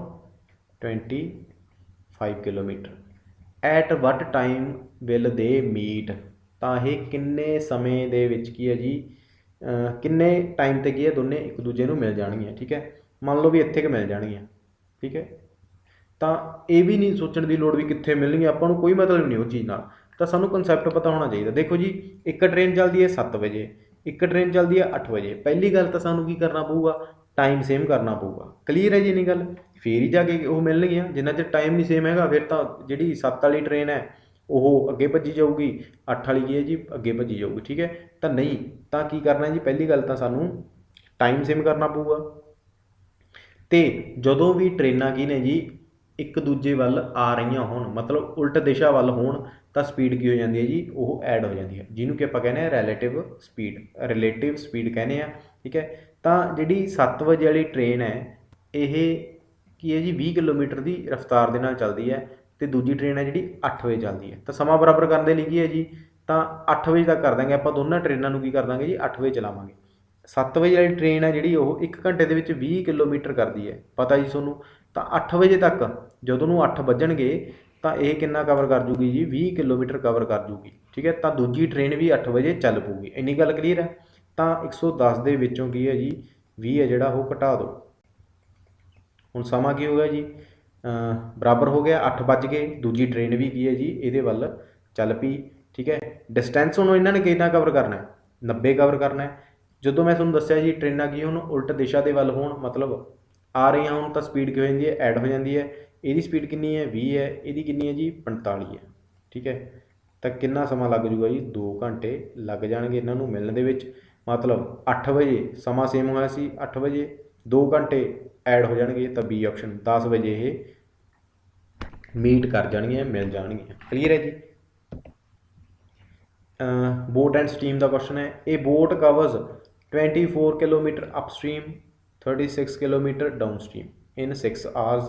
25 kilometre. At what time will they meet. ਤਾਂ ਇਹ ਕਿੰਨੇ ਸਮੇਂ ਦੇ ਵਿੱਚ ਕੀ ਹੈ ਜੀ, ਕਿੰਨੇ ਟਾਈਮ 'ਤੇ ਕੀ ਹੈ ਦੋਨੇ ਇੱਕ ਦੂਜੇ ਨੂੰ ਮਿਲ ਜਾਣਗੀਆਂ। ਠੀਕ ਹੈ, ਮੰਨ ਲਓ ਵੀ ਇੱਥੇ ਕਿ ਮਿਲ ਜਾਣਗੀਆਂ। ਠੀਕ ਹੈ, ਤਾਂ ਇਹ ਵੀ ਨਹੀਂ ਸੋਚਣ ਦੀ ਲੋੜ ਵੀ ਕਿੱਥੇ ਮਿਲਣਗੀਆਂ, ਆਪਾਂ ਨੂੰ ਕੋਈ ਮਤਲਬ ਨਹੀਂ ਉਹ ਚੀਜ਼ ਨਾਲ। ਤਾਂ ਸਾਨੂੰ ਕਨਸੈਪਟ ਪਤਾ ਹੋਣਾ ਚਾਹੀਦਾ। ਦੇਖੋ ਜੀ, ਇੱਕ ਟ੍ਰੇਨ ਚੱਲਦੀ ਹੈ 7 ਵਜੇ, ਇੱਕ ਟ੍ਰੇਨ ਚੱਲਦੀ ਹੈ 8 ਵਜੇ। ਪਹਿਲੀ ਗੱਲ ਤਾਂ ਸਾਨੂੰ ਕੀ ਕਰਨਾ ਪਊਗਾ, ਟਾਈਮ ਸੇਮ ਕਰਨਾ ਪਊਗਾ। ਕਲੀਅਰ ਹੈ ਜੀ ਇੰਨੀ ਗੱਲ, ਫੇਰ ਹੀ ਜਾ ਕੇ ਉਹ ਮਿਲਣਗੀਆਂ। ਜਿੰਨਾ ਚਿਰ ਟਾਈਮ ਨਹੀਂ ਸੇਮ ਹੈਗਾ ਫਿਰ ਤਾਂ ਜਿਹੜੀ 7 ਵਾਲੀ ਟ੍ਰੇਨ ਹੈ ਉਹ ਅੱਗੇ ਭੱਜੀ ਜਾਊਗੀ, 8 ਵਾਲੀ ਕੀ ਹੈ ਜੀ ਅੱਗੇ ਭੱਜੀ ਜਾਊਗੀ। ਠੀਕ ਹੈ, ਤਾਂ ਨਹੀਂ, ਤਾਂ ਕੀ ਕਰਨਾ ਜੀ, ਪਹਿਲੀ ਗੱਲ ਤਾਂ ਸਾਨੂੰ ਟਾਈਮ ਸੇਮ ਕਰਨਾ ਪਊਗਾ। ਅਤੇ ਜਦੋਂ ਵੀ ਟ੍ਰੇਨਾਂ ਕੀ ਨੇ ਜੀ ਇੱਕ ਦੂਜੇ ਵੱਲ ਆ ਰਹੀਆਂ ਹੋਣ, ਮਤਲਬ ਉਲਟ ਦਿਸ਼ਾ ਵੱਲ ਹੋਣ, ਤਾਂ ਸਪੀਡ ਕੀ ਹੋ ਜਾਂਦੀ ਹੈ ਜੀ, ਉਹ ਐਡ ਹੋ ਜਾਂਦੀ ਹੈ, ਜਿਹਨੂੰ ਕਿ ਆਪਾਂ ਕਹਿੰਦੇ ਹਾਂ ਰਿਲੇਟਿਵ ਸਪੀਡ ਕਹਿੰਦੇ ਆ। ਠੀਕ ਹੈ, ਤਾਂ ਜਿਹੜੀ 7 ਵਜੇ ਵਾਲੀ ਟ੍ਰੇਨ ਹੈ ਇਹ ਕੀ ਹੈ ਜੀ 20 ਕਿਲੋਮੀਟਰ ਦੀ ਰਫ਼ਤਾਰ ਦੇ ਨਾਲ ਚੱਲਦੀ ਹੈ, ਅਤੇ ਦੂਜੀ ਟ੍ਰੇਨ ਹੈ ਜਿਹੜੀ 8 ਵਜੇ ਚੱਲਦੀ ਹੈ। ਤਾਂ ਸਮਾਂ ਬਰਾਬਰ ਕਰਨ ਦੇ ਲਈ ਕੀ ਹੈ ਜੀ, ਤਾਂ 8 ਵਜੇ ਤੱਕ ਕਰ ਦਾਂਗੇ ਆਪਾਂ, ਦੋਨਾਂ ਟ੍ਰੇਨਾਂ ਨੂੰ ਕੀ ਕਰ ਦਾਂਗੇ ਜੀ 8 ਵਜੇ ਚਲਾਵਾਂਗੇ। 7 ਵਜੇ ਵਾਲੀ ਟ੍ਰੇਨ ਹੈ ਜਿਹੜੀ ਉਹ 1 ਘੰਟੇ ਦੇ ਵਿੱਚ 20 ਕਿਲੋਮੀਟਰ ਕਰਦੀ ਹੈ, ਪਤਾ ਜੀ ਤੁਹਾਨੂੰ। ਤਾਂ 8 ਵਜੇ ਤੱਕ ਜਦੋਂ ਨੂੰ 8 ਵੱਜਣਗੇ ਤਾਂ ਇਹ ਕਿੰਨਾ ਕਵਰ ਕਰ ਜੂਗੀ ਜੀ, 20 ਕਿਲੋਮੀਟਰ ਕਵਰ ਕਰ ਜੂਗੀ। ਠੀਕ ਹੈ, ਤਾਂ ਦੂਜੀ ਟ੍ਰੇਨ ਵੀ 8 ਵਜੇ ਚੱਲ ਪਊਗੀ। ਇੰਨੀ ਗੱਲ ਕਲੀਅਰ ਹੈ। ਤਾਂ 110 ਦੇ ਵਿੱਚੋਂ ਕੀ ਹੈ ਜੀ 20 ਹੈ ਜਿਹੜਾ ਉਹ ਘਟਾ ਦਿਓ। ਹੁਣ ਸਮਾਂ ਕੀ ਹੋ ਗਿਆ ਜੀ, ਬਰਾਬਰ ਹੋ ਗਿਆ, 8 ਵੱਜ ਗਏ, ਦੂਜੀ ਟ੍ਰੇਨ ਵੀ ਕੀ ਹੈ ਜੀ ਇਹਦੇ ਵੱਲ ਚੱਲ ਪਈ। ਠੀਕ ਹੈ, ਡਿਸਟੈਂਸ ਹੁਣ ਇਹਨਾਂ ਨੇ ਕਿੰਨਾ ਕਵਰ ਕਰਨਾ, 90 ਕਵਰ ਕਰਨਾ। ਜਦੋਂ ਮੈਂ ਤੁਹਾਨੂੰ ਦੱਸਿਆ ਜੀ ਟ੍ਰੇਨਾਂ ਕੀ ਹੁਣ ਉਲਟ ਦਿਸ਼ਾ ਦੇ ਵੱਲ ਹੋਣ, ਮਤਲਬ ਆ ਰਹੀਆਂ ਹੋਣ, ਤਾਂ ਸਪੀਡ ਕੀ ਹੋ ਜਾਂਦੀ ਹੈ, ਐਡ ਹੋ ਜਾਂਦੀ ਹੈ। ਇਹਦੀ ਸਪੀਡ ਕਿੰਨੀ ਹੈ, 20 ਹੈ, ਇਹਦੀ ਕਿੰਨੀ ਹੈ ਜੀ 45 ਹੈ। ਠੀਕ ਹੈ, ਤਾਂ ਕਿੰਨਾ ਸਮਾਂ ਲੱਗ ਜੂਗਾ ਜੀ, 2 ਘੰਟੇ ਲੱਗ ਜਾਣਗੇ ਇਹਨਾਂ ਨੂੰ ਮਿਲਣ ਦੇ ਵਿੱਚ। ਮਤਲਬ 8 ਵਜੇ ਸਮਾਂ ਸੇਮ ਹੋਇਆ ਸੀ, 8 ਵਜੇ 2 ਘੰਟੇ ਐਡ ਹੋ ਜਾਣਗੇ, ਤਾਂ B ਆਪਸ਼ਨ 10 ਵਜੇ ਇਹ ਮੀਟ ਕਰ ਜਾਣਗੀਆਂ, ਮਿਲ ਜਾਣਗੀਆਂ। ਕਲੀਅਰ ਹੈ ਜੀ। ਬੋਟ ਐਂਡ ਸਟੀਮ ਦਾ ਕੁਐਸਚਨ ਹੈ। ਇਹ boat covers 24 kilometre upstream, 36 kilometre downstream in 6 hours,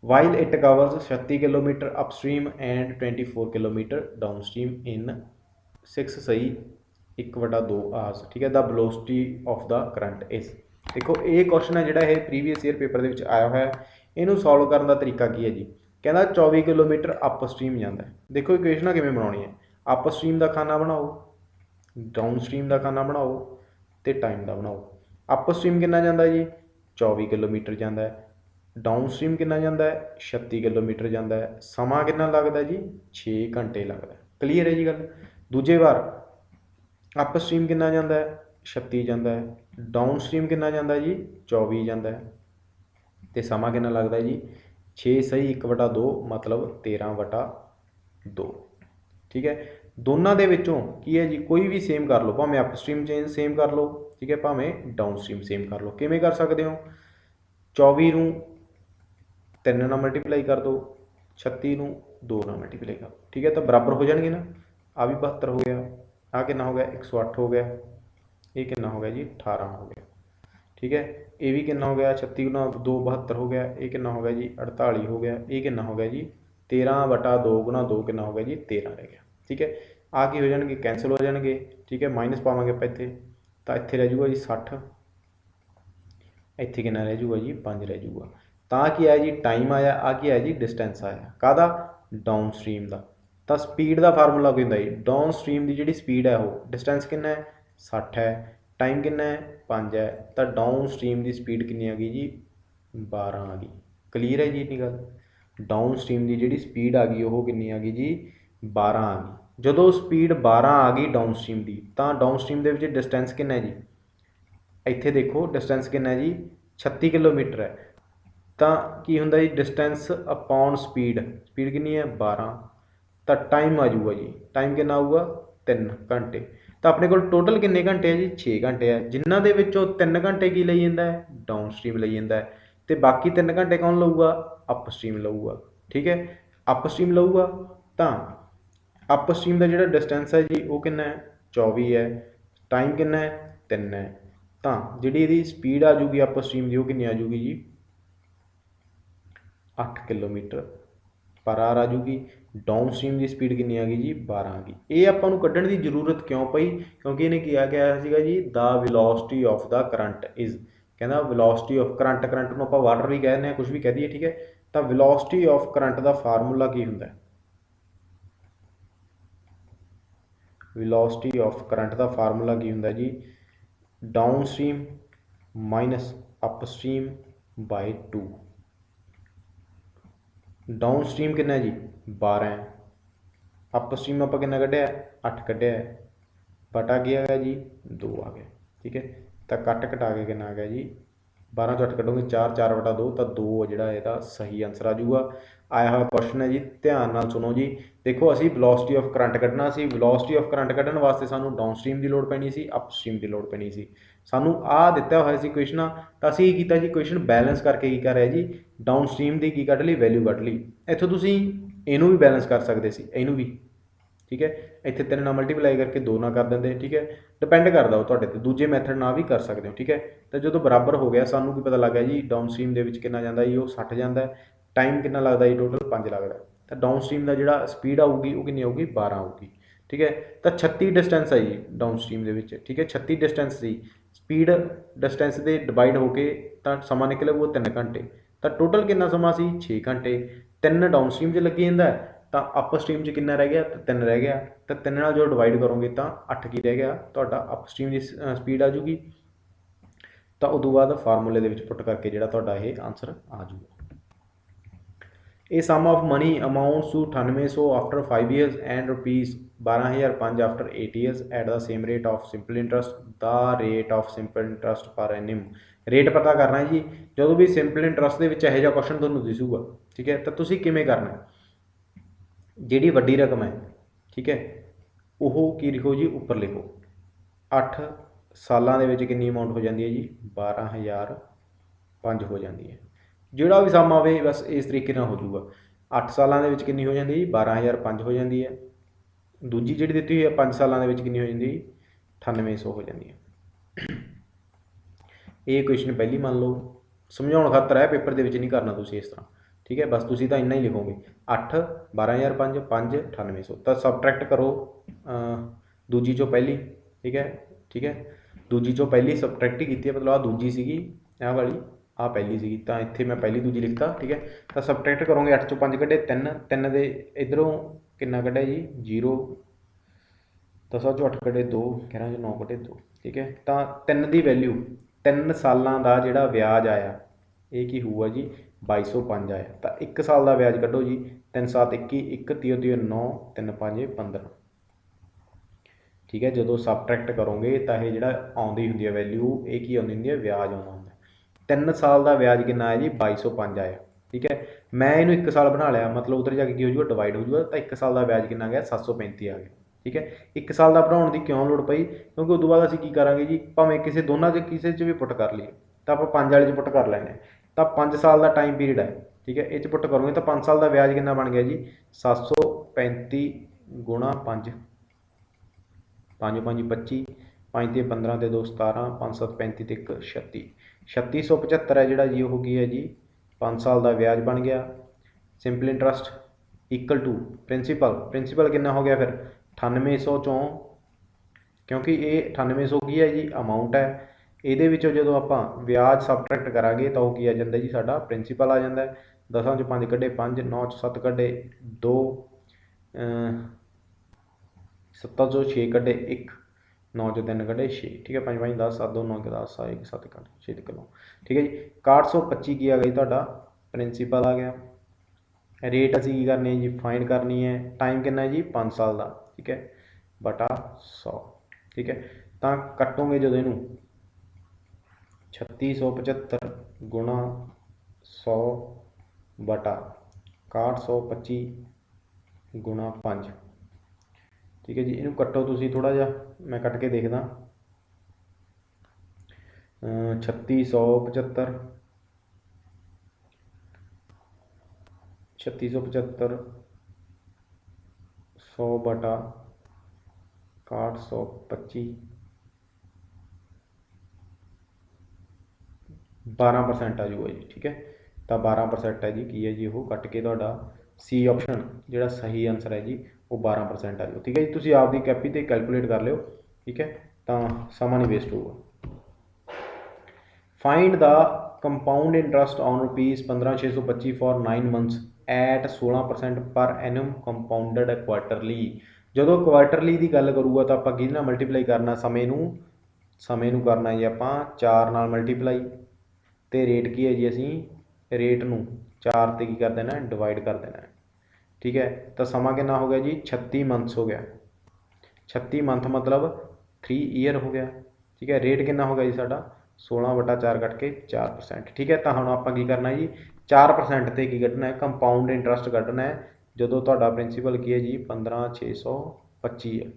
while it covers 36 kilometre upstream and 24 kilometre downstream in 6 ਸਹੀ 1/2 hours। ਠੀਕ ਹੈ, the velocity of the current is. ਦੇਖੋ ਇਹ ਕੁਐਸਚਨ ਹੈ ਜਿਹੜਾ ਇਹ ਪ੍ਰੀਵੀਅਸ ਈਅਰ ਪੇਪਰ ਦੇ ਵਿੱਚ ਆਇਆ ਹੋਇਆ। ਇਹਨੂੰ ਸੋਲਵ ਕਰਨ ਦਾ ਤਰੀਕਾ ਕੀ ਹੈ ਜੀ, ਕਹਿੰਦਾ 24 ਕਿਲੋਮੀਟਰ ਅਪਸਟ੍ਰੀਮ ਜਾਂਦਾ। ਦੇਖੋ ਇਕੁਏਸ਼ਨਾਂ ਕਿਵੇਂ ਬਣਾਉਣੀ ਹੈ, ਅਪਸਟ੍ਰੀਮ ਦਾ ਖਾਨਾ ਬਣਾਓ, ਡਾਊਨਸਟ੍ਰੀਮ ਦਾ ਖਾਨਾ ਬਣਾਓ, ਅਤੇ ਟਾਈਮ ਦਾ ਬਣਾਓ। ਅਪਸਟ੍ਰੀਮ ਕਿੰਨਾ ਜਾਂਦਾ ਜੀ, 24 ਕਿਲੋਮੀਟਰ ਜਾਂਦਾ ਹੈ। ਡਾਊਨਸਟ੍ਰੀਮ ਕਿੰਨਾ ਜਾਂਦਾ ਹੈ, 36 ਕਿਲੋਮੀਟਰ ਜਾਂਦਾ ਹੈ। ਸਮਾਂ ਕਿੰਨਾ ਲੱਗਦਾ ਜੀ, 6 ਘੰਟੇ ਲੱਗਦਾ। ਕਲੀਅਰ ਹੈ ਜੀ ਗੱਲ। ਦੂਜੇ ਵਾਰ ਅਪਸਟ੍ਰੀਮ ਕਿੰਨਾ ਜਾਂਦਾ ਹੈ, 36 ਜਾਂਦਾ ਹੈ। ਡਾਊਨਸਟ੍ਰੀਮ ਕਿੰਨਾ ਜਾਂਦਾ ਜੀ, 24 ਜਾਂਦਾ ਹੈ। ਅਤੇ ਸਮਾਂ ਕਿੰਨਾ ਲੱਗਦਾ ਜੀ, 6 ਸਹੀ 1/2 ਮਤਲਬ 13/2। ਠੀਕ ਹੈ, ਦੋਨਾਂ ਦੇ ਵਿੱਚੋਂ ਕੀ ਹੈ ਜੀ ਕੋਈ ਵੀ ਸੇਮ ਕਰ ਲਓ, ਭਾਵੇਂ ਅਪਸਟ੍ਰੀਮ ਸੇਮ ਕਰ ਲਓ, ਠੀਕ ਹੈ, ਭਾਵੇਂ ਡਾਊਨਸਟ੍ਰੀਮ ਸੇਮ ਕਰ ਲਓ। ਕਿਵੇਂ ਕਰ ਸਕਦੇ ਹੋ, 24 ਨੂੰ 3 ਨਾਲ ਮਲਟੀਪਲਾਈ ਕਰ ਦਿਓ, 36 ਨੂੰ 2 ਨਾਲ ਮਲਟੀਪਲਾਈ ਕਰ ਦਿਓ। ਠੀਕ ਹੈ, ਤਾਂ ਬਰਾਬਰ ਹੋ ਜਾਣਗੇ ਨਾ। ਆ ਵੀ 72 ਹੋ ਗਿਆ, ਆਹ ਕਿੰਨਾ ਹੋ ਗਿਆ 108 ਹੋ ਗਿਆ, ਇਹ ਕਿੰਨਾ ਹੋ ਗਿਆ ਜੀ 18 ਹੋ ਗਿਆ। ਠੀਕ ਹੈ, ਇਹ ਵੀ ਕਿੰਨਾ ਹੋ ਗਿਆ 36 ਗੁਣਾ 2 72 ਹੋ ਗਿਆ, ਇਹ ਕਿੰਨਾ ਹੋ ਗਿਆ ਜੀ 48 ਹੋ ਗਿਆ, ਇਹ ਕਿੰਨਾ ਹੋ ਗਿਆ ਜੀ 13/2 ਗੁਣਾ 2 ਕਿੰਨਾ ਹੋ ਗਿਆ ਜੀ 13 ਰਹਿ ਗਿਆ। ਠੀਕ ਹੈ, ਆ ਕੀ ਹੋ ਜਾਣਗੇ, ਕੈਂਸਲ ਹੋ ਜਾਣਗੇ। ਠੀਕ ਹੈ, ਮਾਈਨਸ ਪਾਵਾਂਗੇ ਆਪਾਂ ਇੱਥੇ, ਤਾਂ ਇੱਥੇ ਰਹਿ ਜੂਗਾ ਜੀ 60, ਇੱਥੇ ਕਿੰਨਾ ਰਹਿ ਜੂਗਾ ਜੀ 5 ਰਹਿ ਜੂਗਾ। ਤਾਂ ਕੀ ਆਇਆ ਜੀ ਟਾਈਮ ਆਇਆ, ਆ ਕੀ ਆਇਆ ਜੀ ਡਿਸਟੈਂਸ ਆਇਆ। ਕਾਹਦਾ, ਡਾਊਨ ਸਟਰੀਮ ਦਾ। ਤਾਂ ਸਪੀਡ ਦਾ ਫਾਰਮੂਲਾ ਕੀ ਹੁੰਦਾ ਜੀ, ਡਾਊਨ ਸਟਰੀਮ ਦੀ ਜਿਹੜੀ ਸਪੀਡ ਹੈ ਉਹ ਡਿਸਟੈਂਸ ਕਿੰਨਾ ਹੈ 60 ਹੈ, ਟਾਈਮ ਕਿੰਨਾ ਹੈ 5 ਹੈ। ਤਾਂ ਡਾਊਨ ਸਟਰੀਮ ਦੀ ਸਪੀਡ ਕਿੰਨੀ ਆ ਗਈ ਜੀ 12 आ गई। क्लीयर है जी इन्नी गल। डाउन स्ट्रीम की जी स्पीड आ गई वो कितनी आ गई जी 12 आ गई। जो स्पीड 12 आ गई डाउन स्ट्रीम की, तो डाउन स्ट्रीम के डिस्टेंस कितना है जी, ਇੱਥੇ ਦੇਖੋ डिस्टेंस कितना है जी 36 किलोमीटर है। तो की होंगे जी डिस्टेंस अपॉन स्पीड, स्पीड कितनी है 12, तो टाइम आ जाऊगा जी, टाइम कितना आऊगा 3 घंटे। तो अपने को टोटल किन्ने घंटे है जी 6 घंटे है, जिन्हों के 3 घंटे की लई जाता है डाउन स्ट्रीम लई जाता है, तो बाकी 3 घंटे कौन लऊगा अप स्ट्रीम लऊगा। ठीक है, अप स्ट्रीम लऊगा तो अप स्ट्रीम का जो डिस्टेंस है जी वो कितना है 24 है, टाइम कितना है 3 है, तो जी स्पीड आ जूगी अप स्ट्रीम की वो कितनी आ जूगी जी 8 किलोमीटर पर आवर आ जूगी। डाउन स्ट्रीम की स्पीड कितनी आ गई जी 12 आ गई। ये आपां नूं कड्ढण की जरूरत क्यों पई, क्योंकि इन्हें किया गया सीगा जी the velocity of the current is, कहना वेलोसिटी ऑफ करंट, करंट नूं आपां वाटर भी कह दिंदे हां, कुछ भी कह दईए। ठीक है, तो वेलोसिटी ऑफ करंट का फार्मूला की हुंदा है, वेलोसिटी ऑफ करंट का फार्मूला की हुंदा जी downstream minus upstream by 2। Downstream कितना है जी 12 है, अप स्ट्रीम आप कितना कढ़िया 8 कढ़िया है, बटा की आ गया जी 2 आ गया। ठीक है, तो कट घटा के कितना आ गया जी 12 चो 8 कटोगे 4, 4 बटा 2, तो 2 जो यदा सही आंसर आ जूगा। आया हुआ क्वेश्चन है जी, ध्यान नाल सुनो जी। देखो असी वेलोसिटी ऑफ करंट कढ़ना सी, वेलोसिटी ऑफ करंट कढ़न वास्ते सानू डाउन स्ट्रीम की लोड़ पैनी सी, अप स्ट्रीम की लोड़ पैनी सी। सानू आ दिता होया सी क्वेश्चन, तो असी की कीता जी क्वेश्चन बैलेंस करके की कर रहे जी डाउन स्ट्रीम की कढ़ ली वैल्यू कढ़ ली। इत्थों तुसीं इनू भी बैलेंस कर सकते सी, इनू भी। ठीक है, इतने 3 नाल मल्टीप्लाई करके 2 ना कर देंगे। ठीक है, डिपेंड करता वो तुहाडे ते, दूजे मैथड नाल भी कर सकते हो। ठीक है, तो जो बराबर हो गया सानू की पता लग गया जी डाउन स्ट्रीम के कितना जाता जी वो 60 जाता है, टाइम कितना लगता जी टोटल 5 लगता है, तो डाउन स्ट्रीम का जो स्पीड आऊगी वो कितनी आऊगी 12 आऊगी। ठीक है, तो 36 डिस्टेंस है जी डाउन स्ट्रीम के। ठीक है, 36 डिस्टेंस सी स्पीड डिस्टेंस के डिवाइड होके तो समा निकले वो 3 घंटे, तो टोटल कितना समा सी 6 घंटे। 3 डाउन स्ट्रीम च लगी जाता है, तो अप स्ट्रीम च कितना रह गया, तो 3 रह गया, तो 3 नाल जो डिवाइड करोगे तो 8 की रह गया, तो अप स्ट्रीम की स्पीड आ जूगी। तो उदों बाद फार्मूले के पुट करके जो ये आंसर आ जूगा। A sum of money amounts to 9800 after 5 years and rupees 12,005 after 8 years at the same rate of simple interest, the rate of simple interest per annum. Rate पता करना है जी, जो भी सिंपल इंटरस्ट के यह जहा क्वेश्चन तुहानूं दिसूगा। ठीक है, तो तुसीं किवें करना है, जिहड़ी वड्डी रकम है ठीक है वो की लिखो जी उपर लिखो, 8 सालों के कितनी अमाउंट हो जाती है जी 12,005 हो जाती है। जोड़ा भी सम आवे बस इस तरीके हो जाऊगा, 8 सालों के कितनी हो जाती है 12,005 हो जाती है, दूजी जी दी हुई है 5 सालों के कितनी हो जाती है 9800 हो जाती है। ये क्वेश्चन पहली मान लो, समझाने खातर है, पेपर के नहीं करना तुम इस तरह। ठीक है, बस तुम तो इन्ना ही लिखोगे 8 12,005 5 9800, तो सबट्रैक्ट करो दूजी चो पहली। ठीक है, ठीक है, दूजी चो पहली सबट्रैक्ट ही की, मतलब आ दूजी सी आ वाली, आ पहली सी, तो इतने मैं पहली दूजी लिखता। ठीक है, तो सबट्रैक्ट करोगे 8 चो 5 कढ़े 3, 3 के इधरों कितना कढ़िया जी 0, 10 चो 8 कढ़े 2, 11 चो 9 कढ़े 2। ठीक है, तो 3 की वैल्यू 3 सालों का जोड़ा ब्याज आया ये की होगा जी 2205 आया, तो 1 साल का ब्याज कढ़ो जी 3 7 21, 1 तीय तीय 9, 3 5 15। ठीक है, जो सबट्रैक्ट करोगे तो यह जो आँदी होंगी है वैल्यू ये की आँदी होंगी है ब्याज आना होंगे। 3 साल का ब्याज कितना आया जी 2205 आया। ठीक है, मैं इनू 1 साल बना लिया, मतलब उधर जाके की हो जाऊगा डिवाइड हो जाऊगा, तो 1 साल का ब्याज कितना गया 735 आ गया। ठीक है, 1 साल का बनाने की क्यों लड़ पई, क्योंकि उदों बाद असीं की करांगे जी भावें किसी दोनों के किसी भी पुट कर लीए, तो आप 5 वाले पुट कर लैने, तो 5 साल का टाइम पीरियड है। ठीक है, ये पुट करोगे तो 5 साल का ब्याज कितना बन गया जी 735 गुणा 5, 5 5 25, 5 ते 15 ते 2 17, 5 7 35 ते 1 36, 3675 है जोड़ा जी वो की है जी 5 साल का ब्याज बन गया। Simple interest equal to principal, principal कितना हो गया फिर 9800 चों, क्योंकि ये 9800 की है जी अमाउंट है, ये जो आप ब्याज सबट्रैक्ट करा तो वह की आ जाता जी साडा प्रिंसीपल आ जाता है। 10 चो 5 कढ़े 5, 9 चो 7 कढ़े 2, 7 चो 6 कढ़े 1, 9 चो 3 कटे 6, ठीक है, 5 5 10 7 2 9 के 10 7 1 7 1 6 किलो, ठीक है जी। 6125 की आ गई तुहाडा प्रिंसीपल आ गया। रेट असी की करनी है जी, फाइंड करनी है। टाइम कितना है जी 5 साल का, ठीक है, बटा 100, ठीक है। तो कटोगे जो इनू 3675 गुणा 100 बटा 6125 गुणा 5, ठीक है जी। इनू कट्टो तुसी थोड़ा जा, मैं कट के देखदा। 3675 3675 100 बटा 6125 12% आ जाऊगा जी, ठीक है। तो 12% है जी, की है जी वो कट के तुहाडा सी ऑप्शन जिहड़ा सही आंसर है जी वो 12% आ जाओ, ठीक है जी। तुसीं आपदी कैपी ते कैलकुलेट कर लिओ, ठीक है, तो समा नहीं वेस्ट होगा। Find the compound interest on ₹15,625 for 9 months at 16% per annum compounded quarterly. जो क्वार्टरली की गल करूगा तो आप किहदे नाल मल्टीप्लाई करना, समय नूं करना जी आपां 4 नाल मल्टीप्लाई, तो रेट की है जी असी रेट नूं 4 ते की कर देना डिवाइड कर देना, ठीक है। तो समा कितना हो गया जी 36 मंथ्स हो गया। 36 मंथ मतलब 3 ईयर हो गया, ठीक है। रेट कितना हो गया जी साडा 16 बटा 4 कट के 4%, ठीक है। तो हम आप की करना जी 4% ते की कढ़ना है, कंपाउंड इंटरस्ट कढ़ना है जो तुहाडा प्रिंसीपल की है जी 15,625 है।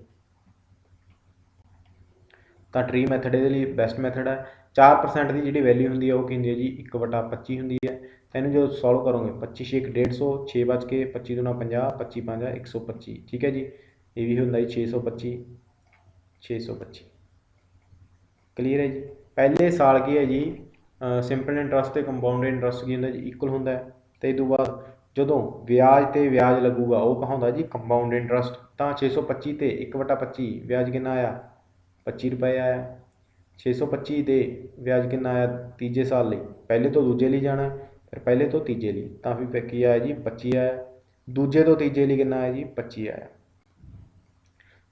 तो ट्री मैथड ये बैस्ट मैथड है। 4% की जी वैल्यू होंगी है वो की जी 1/25 होंगी है। तो इन्हू जो सॉल्व करोगे 25 1 150, 6 बच के 25 दूना 50, 25 5 125, ठीक है जी। ये भी होंगे 625 625, क्लीयर है जी। पहले साल की है जी सिंपल इंटरस्ट तो कंपाउंड इंटरस्ट की होंगे जी इक्वल होंगे, तो इस बाद जो ब्याज तो ब्याज लगूगा वो कहांदा जी कंपाउंड इंटरस्ट। तो 625 तो 1/25 ब्याज कितना आया 25 रुपए आया। 625 दे ब्याज कितना आया तीजे साल लिए, पहले तो दूजे लिए जाना फिर पहले तो तीजे लिए, तो फिर की आया जी 25 आया। दूजे तो तीजे लिए कितना आया जी 25 आया।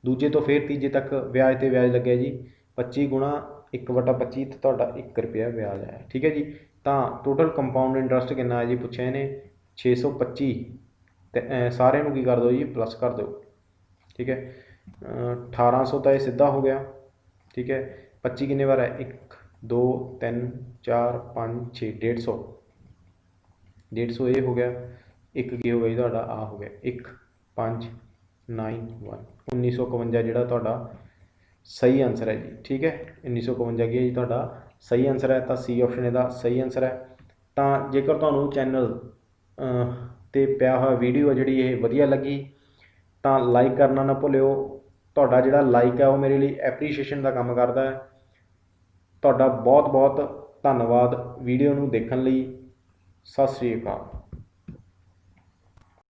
दूजे तो फिर तीजे तक ब्याज तो ब्याज लगे जी 25 गुणा 1/25 तो तुहाडा 1 रुपया ब्याज आया, ठीक है जी। तो टोटल कंपाउंड इंटरस्ट कितना है जी पूछा इन्हें 625, तो सारे की कर दो जी प्लस कर दो, ठीक है। 1800 तो यह सीधा हो गया, ठीक है। 25 कितने बार है 1 2 3 4 5 6 150, 150 ये हो गया। एक की हो गई तुहाडा आ हो गया 1 5 9 1 1951 जिहड़ा तुहाडा सही आंसर है जी, ठीक है। 1951 की है जी तुहाडा सही आंसर है, तो सी ऑप्शन इसदा सही आंसर है। तो जेकर तुहानूं चैनल ते पिया होया वीडियो है जिहड़ी ये वधिया लगी तो लाइक करना ना भुल्लिओ। तुहाडा जिहड़ा लाइक है वो मेरे लिए एप्रीशीएशन का काम करता है। तुहाडा बहुत बहुत धन्नवाद वीडियो नूं देखण लई। सत श्री अकाल।